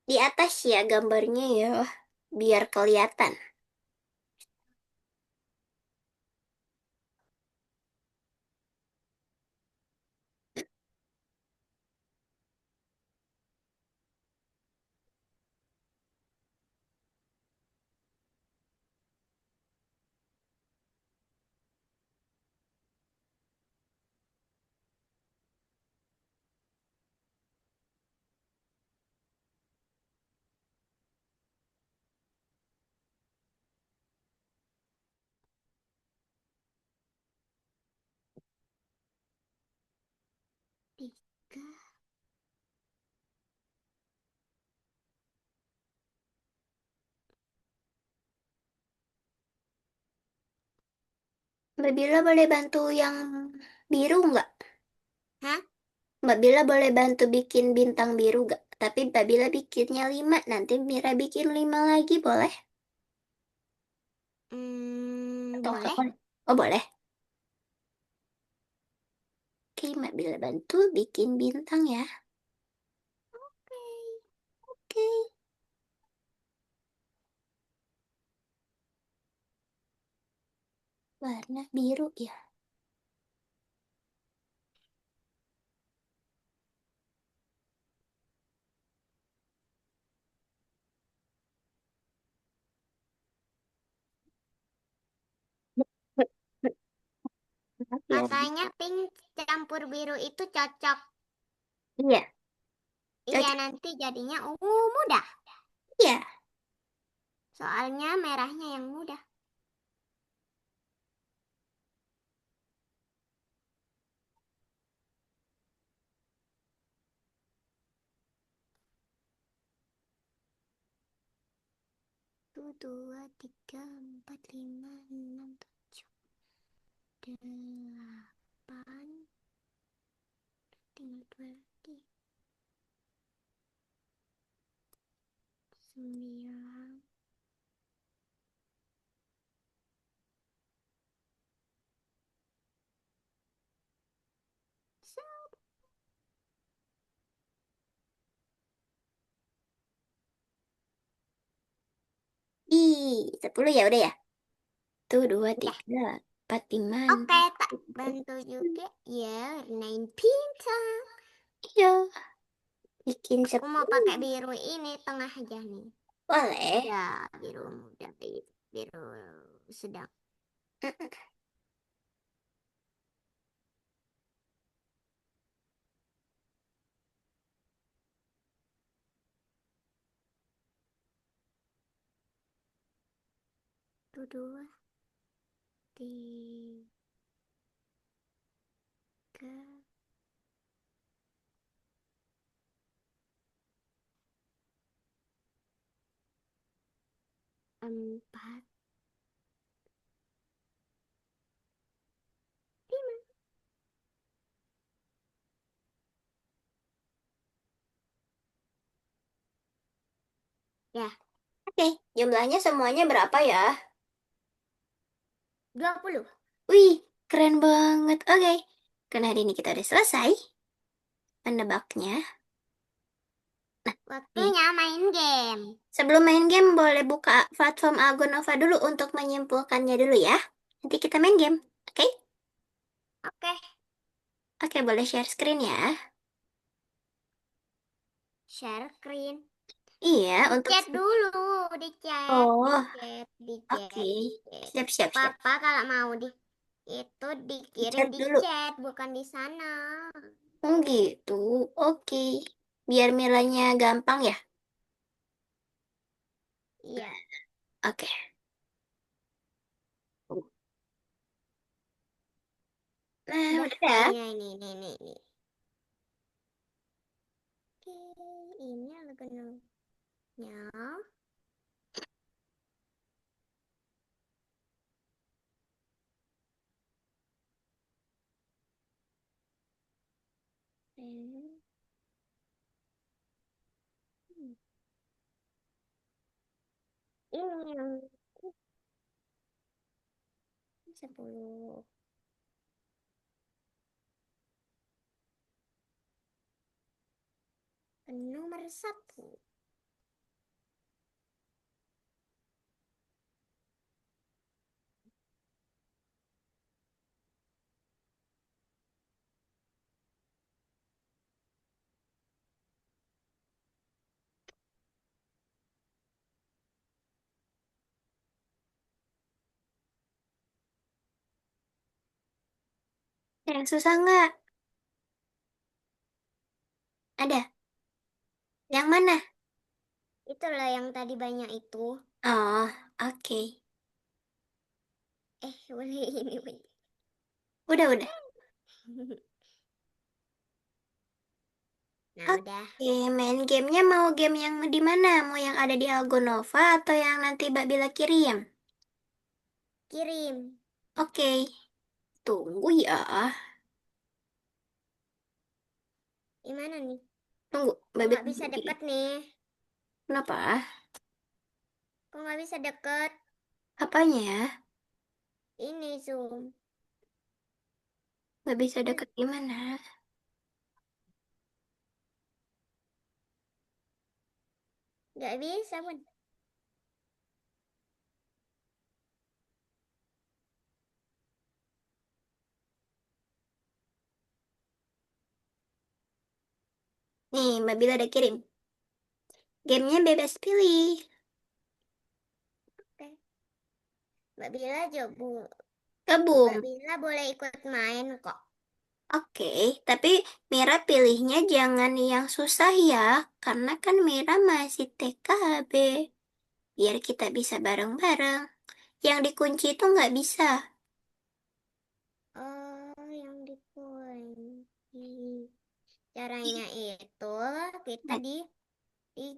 Di atas ya gambarnya ya, biar kelihatan. Tiga. Mbak Bila boleh bantu yang biru nggak? Hah? Mbak Bila boleh bantu bikin bintang biru nggak? Tapi Mbak Bila bikinnya 5, nanti Mira bikin 5 lagi, boleh? Atau nggak Boleh. boleh? Oh, boleh. Oke, Mbak Bila bantu bikin bintang ya. Oke. Oke, warna biru ya. Ya, Katanya pink campur biru itu cocok. iya, Iya, cocok. nanti jadinya mudah. Iya, Soalnya merahnya yang mudah. Satu, dua, tiga, empat, lima, enam, tujuh, delapan. Tinggal dua lagi. Sembilan. 10 ya udah ya. Tuh, dua, Udah. tiga, empat, lima, Oke, enam, tak tujuh. bantu juga ya, warnain pintar. Iya, bikin Aku mau pakai 10. biru ini tengah aja nih. Boleh. Ya, biru muda, biru sedang. Mm-mm. Satu, dua, tiga, empat, lima. Ya, Oke, jumlahnya semuanya berapa ya? 20. Wih, keren banget. Oke, karena hari ini kita udah selesai menebaknya. Nih, Waktunya main game. sebelum main game boleh buka platform Algonova dulu untuk menyimpulkannya dulu ya. Nanti kita main game. Oke? Oke, Oke, boleh share screen ya. share screen. Iya, Di untuk... chat dulu, di chat, di Oh, chat, di oke. chat, di chat. Siap, siap, siap. Papa kalau mau itu dikirim Chat di dulu. chat, bukan di sana. Oh gitu. Oke. Biar milanya gampang ya. Iya, Oke. Nah, udah. udah ya. Ini. Oke, ini logonya. Hmm, Ini yang 10. Nomor 1. Yang susah nggak? Ada. Yang mana? Itulah yang tadi banyak itu. Oh, oke. Boleh ini, boleh. Udah. Nah, udah. Oke, main gamenya mau game yang di mana? Mau yang ada di Algonova atau yang nanti Mbak Bila kirim? Kirim. Oke, tunggu ya. Gimana nih? Tunggu, Kok Mbak nggak Bila bisa kirim. deket nih? Kenapa? Kok nggak bisa deket? Apanya? Ini Zoom. Nggak bisa Kan deket gimana? nggak bisa, Bun. Nih, Mbak Bila udah kirim. Gamenya bebas pilih. Oke. Mbak Bila coba. Mbak Gabung. Bila boleh ikut main kok. Oke, tapi Mira pilihnya jangan yang susah ya, karena kan Mira masih TKB. Biar kita bisa bareng-bareng. Yang dikunci itu nggak bisa. Oh, yang dikunci. Caranya itu kita Nah, di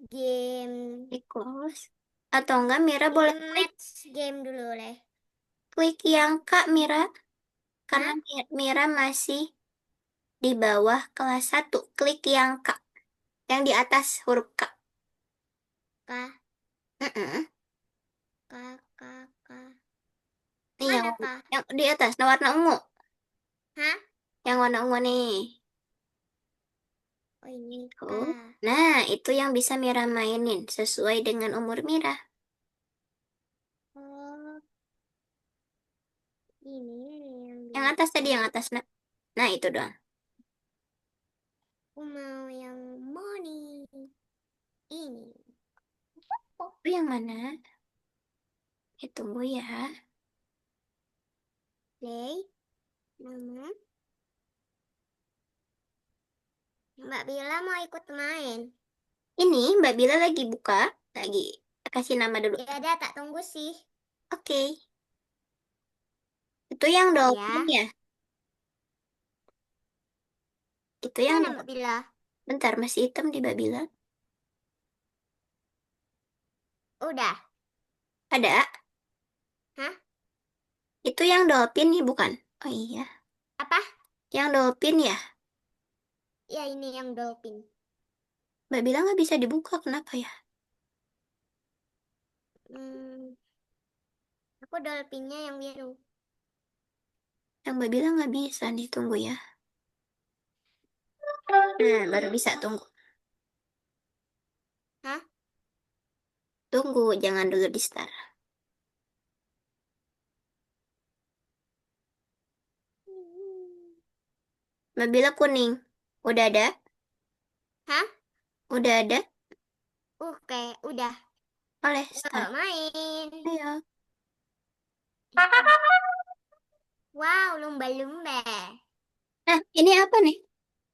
game. di close. Atau enggak Mira Di boleh klik match game dulu leh. klik yang Kak Mira. Karena Hah? Mira masih di bawah kelas 1. Klik yang Kak. Yang di atas huruf K. Kah? Mm-mm. Kah? Nih Mana kah? yang di atas, nah, warna ungu. Hah? Yang warna ungu nih. Oh, ini Oh. kah? Nah, itu yang bisa Mira mainin sesuai dengan umur Mira. Ini yang Yang atas tadi, biasa. yang atas, nak. Nah, itu doang. Aku mau yang money. Ini. Oh, Oh, yang mana? Tunggu ya. play. Nama. Mbak Bila mau ikut main. Ini Mbak Bila lagi buka. Lagi kasih nama dulu. Ya ada tak tunggu sih. Oke. Itu yang Bentar dolphin ya. ya? Itu yang Mana Mbak dolphin. Bila? Bentar, masih hitam di Mbak Bila. Udah. Ada. Hah? Itu yang dolphin nih, bukan? Oh iya. Apa? Yang dolphin ya? Ya ini yang dolphin. Mbak Bila nggak bisa dibuka, kenapa ya? Hmm, aku dolphinnya yang biru. Yang Mbak Bila nggak bisa nih, tunggu ya. Nah, baru bisa, tunggu. Hah? Tunggu, jangan dulu di start. Mbak Bila kuning. Udah ada? Hah? Udah ada? Kayak udah. Oleh Yuk start. main. Ayo. Wow, lumba-lumba. Nah, ini apa nih?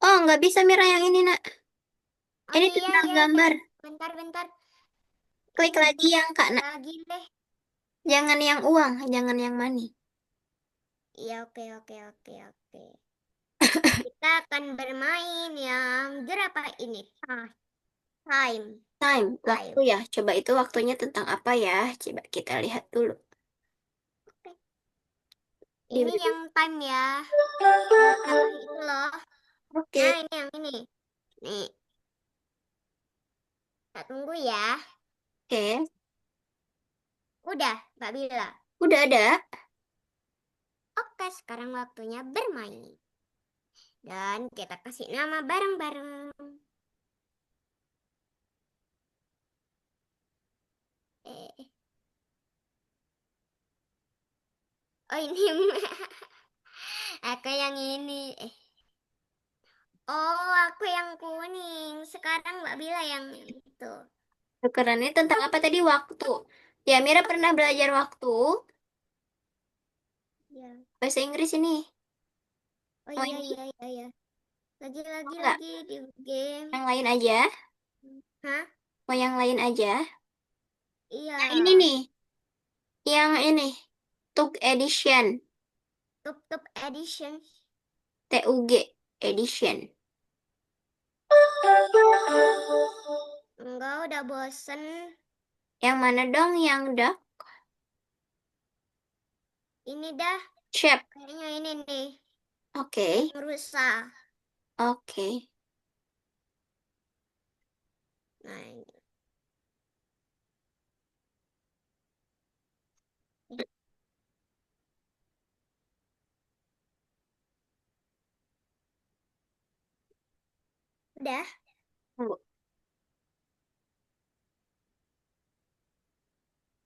Oh, nggak bisa Mira yang ini, nak. Oh Ini iya, tentang iya, iya. gambar. Bentar-bentar. Klik Ini lagi yang Kak, nak. lagi deh. Jangan yang uang, jangan yang money. Iya, oke, oke, oke, oke. Kita akan bermain yang berapa ini? Time. Time, waktu Time. ya. Coba itu waktunya tentang apa ya? Coba kita lihat dulu. Oke. Di Ini mana? yang time ya. Yang itu loh. Nah, Oke, ini yang ini. Nih, kita tunggu ya. oke. Udah, Mbak Bila. Udah ada. Oke, sekarang waktunya bermain. Dan kita kasih nama bareng-bareng. Eh, oh ini. Aku yang ini. Oh, aku yang kuning. Sekarang Mbak Bila yang itu. Tukerannya tentang apa tadi? Waktu. Ya, Mira pernah belajar waktu. Ya. Bahasa Inggris ini. Oh Mau iya, ini? iya, iya, iya. Lagi, Mau lagi, nggak? lagi di game. Yang lain aja? Hah? Mau yang lain aja? Iya. Yang ini nih. Yang ini. Tug Edition. Tup Tup Edition. TUG Edition. Enggak, udah bosen. Yang mana dong yang dark Ini dah. shape? Kayaknya ini nih. Oke, Yang rusak. oke. Nah, ini. Eh, udah. Tunggu.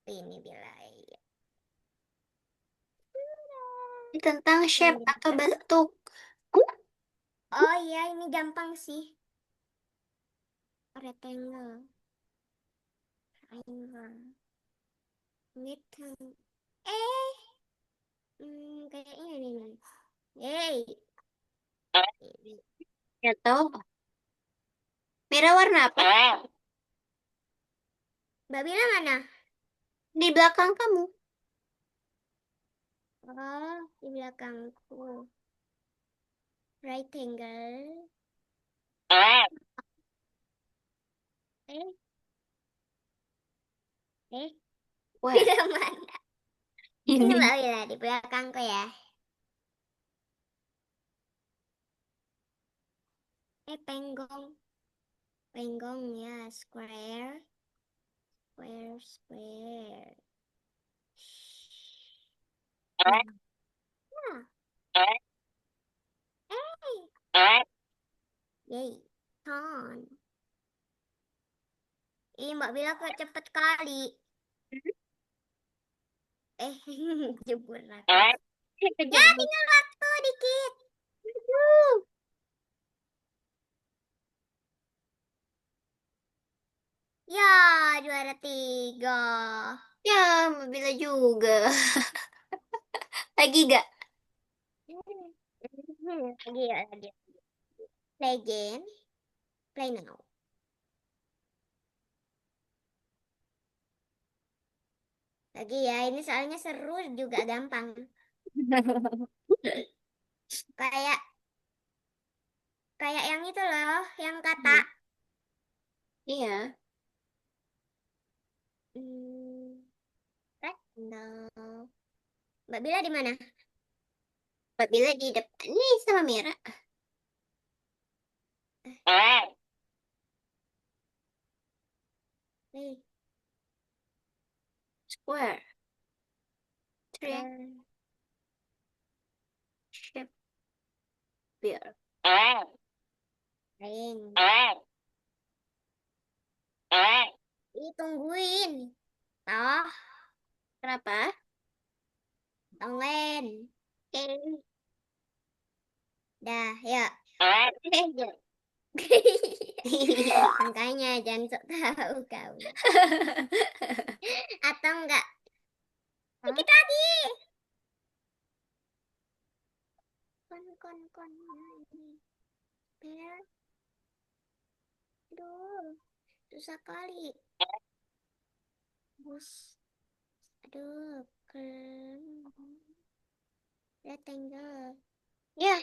Ini Bila. Iya. Ini tentang shape Yang atau gampang. bentuk. Oh iya, ini gampang sih. Rectangle. Triangle. Rectangle. Eh, kayaknya ini nih. Hey. Ini. Ya toh. Mira warna apa? Mbak Bila mana? Di belakang kamu. Oh, di belakangku. Rectangle. Eh, eh. Wah, Bila mana? Ini ini. Mbak Bila di belakangku ya. Penggong. Penggong ya, square. Square, square. Nah, hey. Yay. Ton. Ih, Mbak Bila kok cepet kali. Eh, jebur aku. Ya, Kejebak. tinggal waktu dikit. Aduh. Ya, juara tiga. Ya, Mabila juga. Lagi gak? Lagi ya, lagi. Play game. Play now. Lagi ya, ini soalnya seru juga gampang. Kayak kayak yang itu loh, yang kata. Iya. Hmm, right? No. Mbak Bila di mana? Mabila di depan nih sama Mira. Nih. Square. Triangle eh, shape. Beer. Ring. Ih, tungguin. Toh, Kenapa? tonglen. Oke. Dah, yuk. Makanya jangan sok tahu kau. Atau enggak? Hah? Dikit lagi. Kon. Biar. Aduh, susah kali. Bus. Aduh, rectangle. Ya,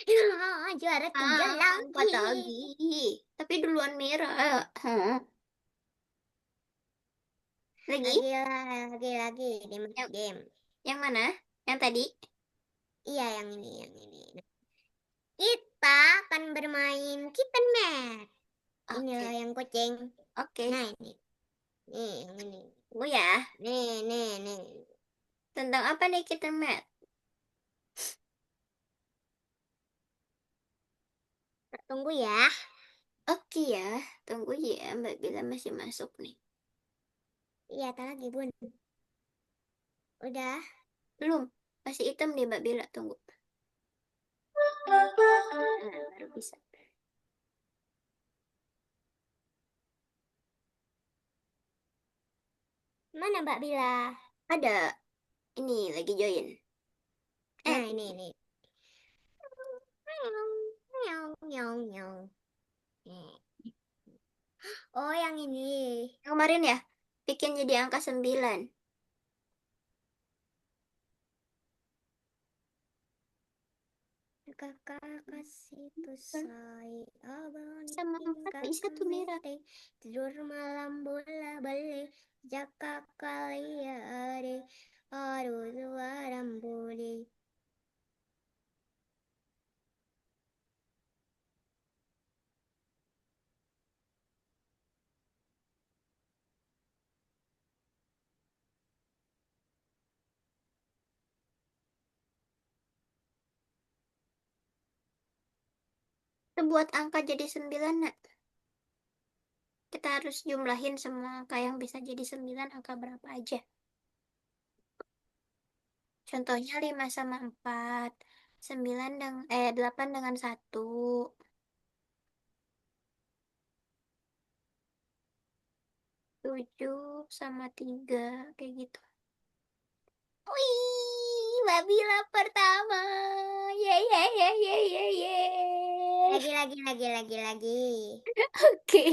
Juara tiga empat lagi. lagi. Tapi duluan Mira. Hah? Lagi? Lagi. Game, Yang, game. yang mana? Yang tadi? Iya, yang ini. Kita akan bermain kitten mat. Ini loh Oke. yang kucing. Oke. Nah, ini. Nih, yang ini. Gue ya. Nih. Tentang apa nih kita, Matt? Tunggu ya. Oke ya. Tunggu ya. Mbak Bila masih masuk nih. Iya, tak lagi, Bun. Udah. Belum. Masih hitam nih Mbak Bila. Tunggu. Nah, baru bisa. Mana Mbak Bila? Ada. Ini lagi join. Nah, ini. Nyong. Oh, yang ini. Kemarin ya. Bikin jadi angka 9. Kakak kasih tuh say abang Sama 4 tinggal bisa tuh Mira. kemete tidur malam bola balik jaka kali ya ade aduh suara budi. Kita buat angka jadi 9 nak. Kita harus jumlahin semua angka yang bisa jadi 9 angka berapa aja. Contohnya 5 sama 4. 8 dengan 1. 7 sama 3. Kayak gitu. Wih, Babila pertama. Ye ye ye ye ye ye. Lagi. Oke.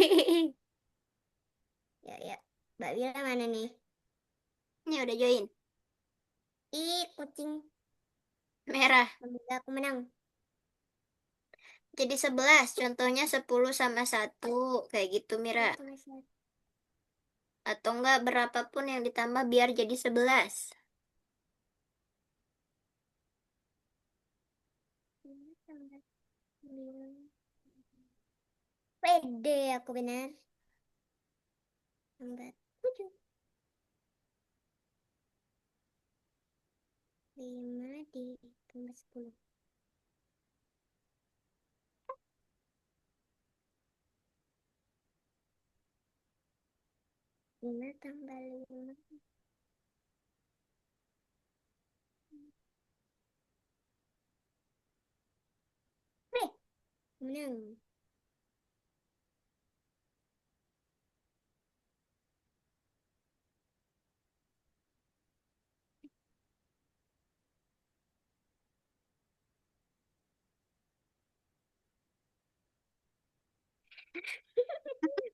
Ya Mbak Bila mana nih? Ini udah join. Ih, kucing. Merah. Mbak aku menang. Jadi 11. Contohnya 10 sama 1. Kayak gitu, Mira. Atau enggak berapapun yang ditambah biar jadi 11. Pede aku benar. Tambah 7. 5 ditambah 10. 5 tambah 5. Menang.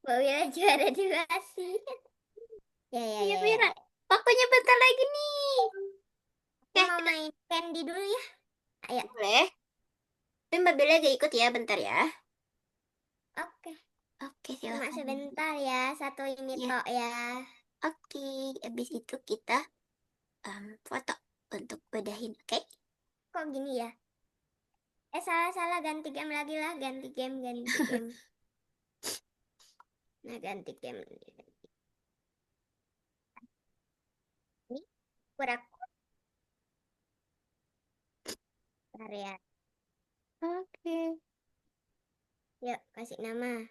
Mbak Wira juara 2 sih. Ya, ya, Ayo ya, ya, Mira, ya. waktunya bentar lagi nih. Aku Oke, mau kita main Candy dulu ya. Ayo. boleh. Tapi Mbak Bella gak ikut ya, bentar ya. Oke. Oke, Cuma silakan. sebentar ya. Satu ini Ya, tok ya. oke. Habis itu kita foto untuk bedahin, oke? Kok gini ya? Salah-salah. Ganti game lagi lah. Ganti game, ganti game. Nah, ganti game. Ini kurang ya. Oke. Yuk, kasih nama.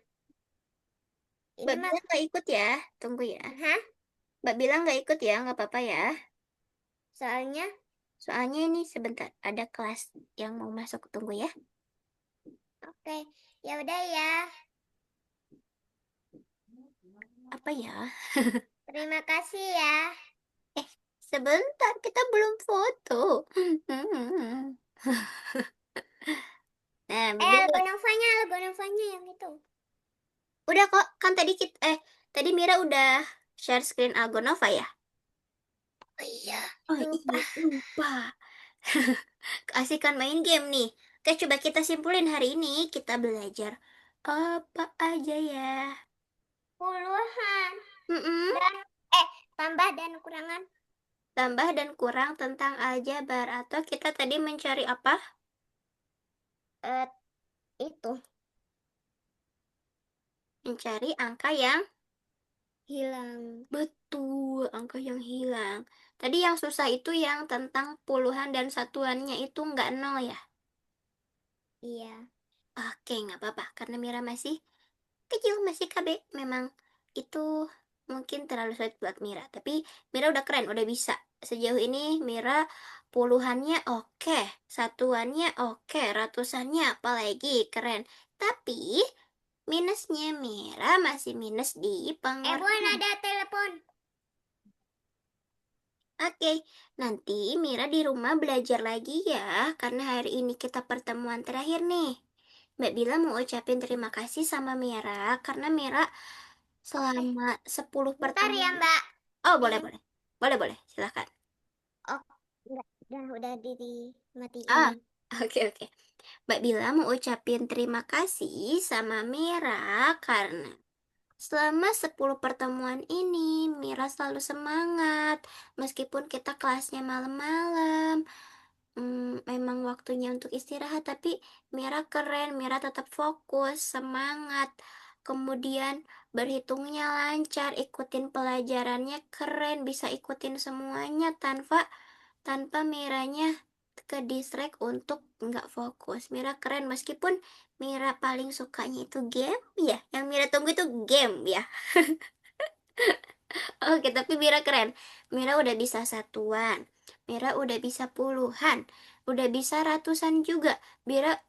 Ini Mbak mah, bilang nggak ikut ya, tunggu ya. hah? Mbak bilang nggak ikut ya, nggak apa-apa ya. Soalnya, Soalnya ini sebentar ada kelas yang mau masuk, tunggu ya. oke. Ya udah ya. Apa ya? Terima kasih ya. Eh, sebentar kita belum foto. Nah, Mbak Logo Bella, Novanya, logo Novanya yang itu. udah kok kan tadi kita tadi Mira udah share screen Algonova ya? Oh iya, Oh lupa. iya, lupa. Keasikan main game nih. Oke, coba kita simpulin hari ini kita belajar apa aja ya? Puluhan. Mm-mm. Dan, tambah dan kurangan. Tambah dan kurang tentang aljabar atau kita tadi mencari apa? Eh, itu. Mencari angka yang Hilang. betul, angka yang hilang. Tadi yang susah itu yang tentang puluhan dan satuannya itu nggak nol ya? Iya. Oke, nggak apa-apa. Karena Mira masih kecil, masih KB. Memang itu mungkin terlalu sulit buat Mira. Tapi Mira udah keren, udah bisa. Sejauh ini Mira puluhannya oke, satuannya oke, ratusannya apalagi keren. Tapi minusnya Mira masih minus di Buan pengertian. ada telepon. Oke, nanti Mira di rumah belajar lagi ya, karena hari ini kita pertemuan terakhir nih. Mbak Bila mau ucapin terima kasih sama Mira, karena Mira Oke. selama 10 Bentar ya, pertemuan. Mbak. Oh, boleh, Nih. boleh. Boleh, boleh. Silakan. Oh, enggak. Udah dimatiin. Ah, oke, oke. Mbak Bila mau ucapin terima kasih sama Mira, karena selama 10 pertemuan ini, Mira selalu semangat. Meskipun kita kelasnya malam-malam, memang waktunya untuk istirahat, tapi Mira keren, Mira tetap fokus, semangat. Kemudian berhitungnya lancar, ikutin pelajarannya keren, bisa ikutin semuanya tanpa tanpa Miranya ke distract untuk nggak fokus. Mira keren meskipun Mira paling sukanya itu game ya. Yang Mira tunggu itu game ya. Oke, tapi Mira keren. Mira udah bisa satuan. Mira udah bisa puluhan. Udah bisa ratusan juga. Mira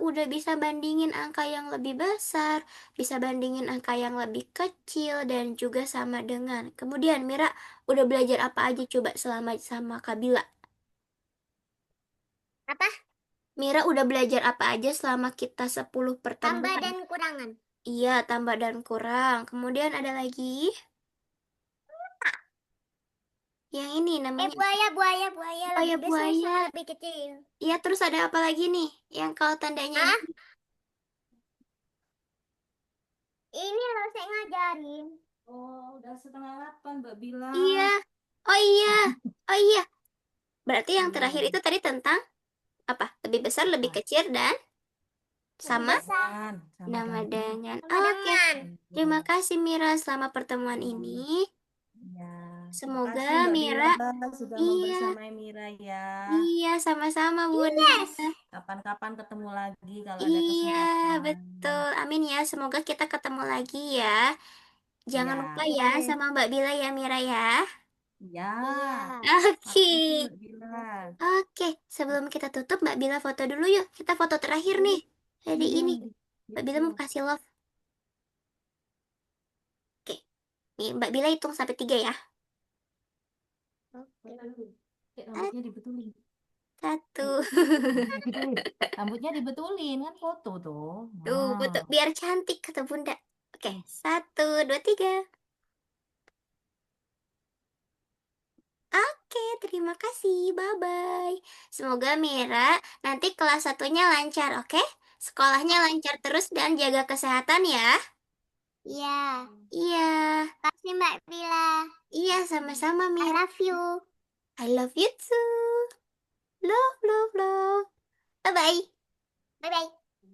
udah bisa bandingin angka yang lebih besar. Bisa bandingin angka yang lebih kecil. Dan juga sama dengan. Kemudian Mira udah belajar apa aja coba selama sama Kabila. Apa? Mira udah belajar apa aja selama kita 10 Tambah pertemuan. dan kurangan. Iya, tambah dan kurang. Kemudian ada lagi. Yang ini namanya Buaya, buaya, buaya. Lebih besar buaya-buaya. sama lebih kecil. Iya, terus ada apa lagi nih? Yang kalau tandanya Ah, ini. ini loh saya ngajarin. Oh, udah 7:30, Mbak Bila. Iya. Oh iya. Oh iya. Berarti yang terakhir Hmm, itu tadi tentang apa? Lebih besar, lebih apa? kecil, dan Lebih sama besar Sama nama dengan. dengan. sama Oke. dengan. Terima kasih Mira selama pertemuan ini. Hmm, ya. Semoga Makasih Mbak Bila Mira, sudah iya, membersamai Mira ya. iya sama-sama Bunda. Yes. Kapan-kapan ketemu lagi kalau ada Iya, kesempatan. betul. Amin ya. Semoga kita ketemu lagi ya. Jangan lupa Ya, ya oke. sama Mbak Bila ya, Mira ya. Ya, Iya. makasih Oke. Mbak Bila. Oke, sebelum kita tutup, Mbak Bila foto dulu yuk. Kita foto terakhir nih. Jadi Iya, ini, Mbak Bila mau gitu. kasih love. Oke, nih Mbak Bila hitung sampai 3 ya. Oke. Kayak Ah, rambutnya dibetulin. 1. Rambutnya dibetulin. Rambutnya dibetulin kan foto tuh. Tuh, Nah. betul. Biar cantik kata Bunda. Oke, 1, 2, 3. Oke, terima kasih. Bye-bye. Semoga Mira nanti kelas satunya lancar, oke? Sekolahnya lancar terus dan jaga kesehatan ya. Iya. Iya, Kasih Mbak Bila. iya sama-sama I Mira. love you. I love you too. Love, love, love. Bye-bye. Bye-bye.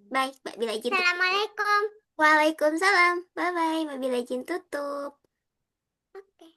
Bye, Mbak Bila izin tutup. Assalamualaikum. Waalaikumsalam. Bye-bye, Mbak Bila izin tutup. Oke.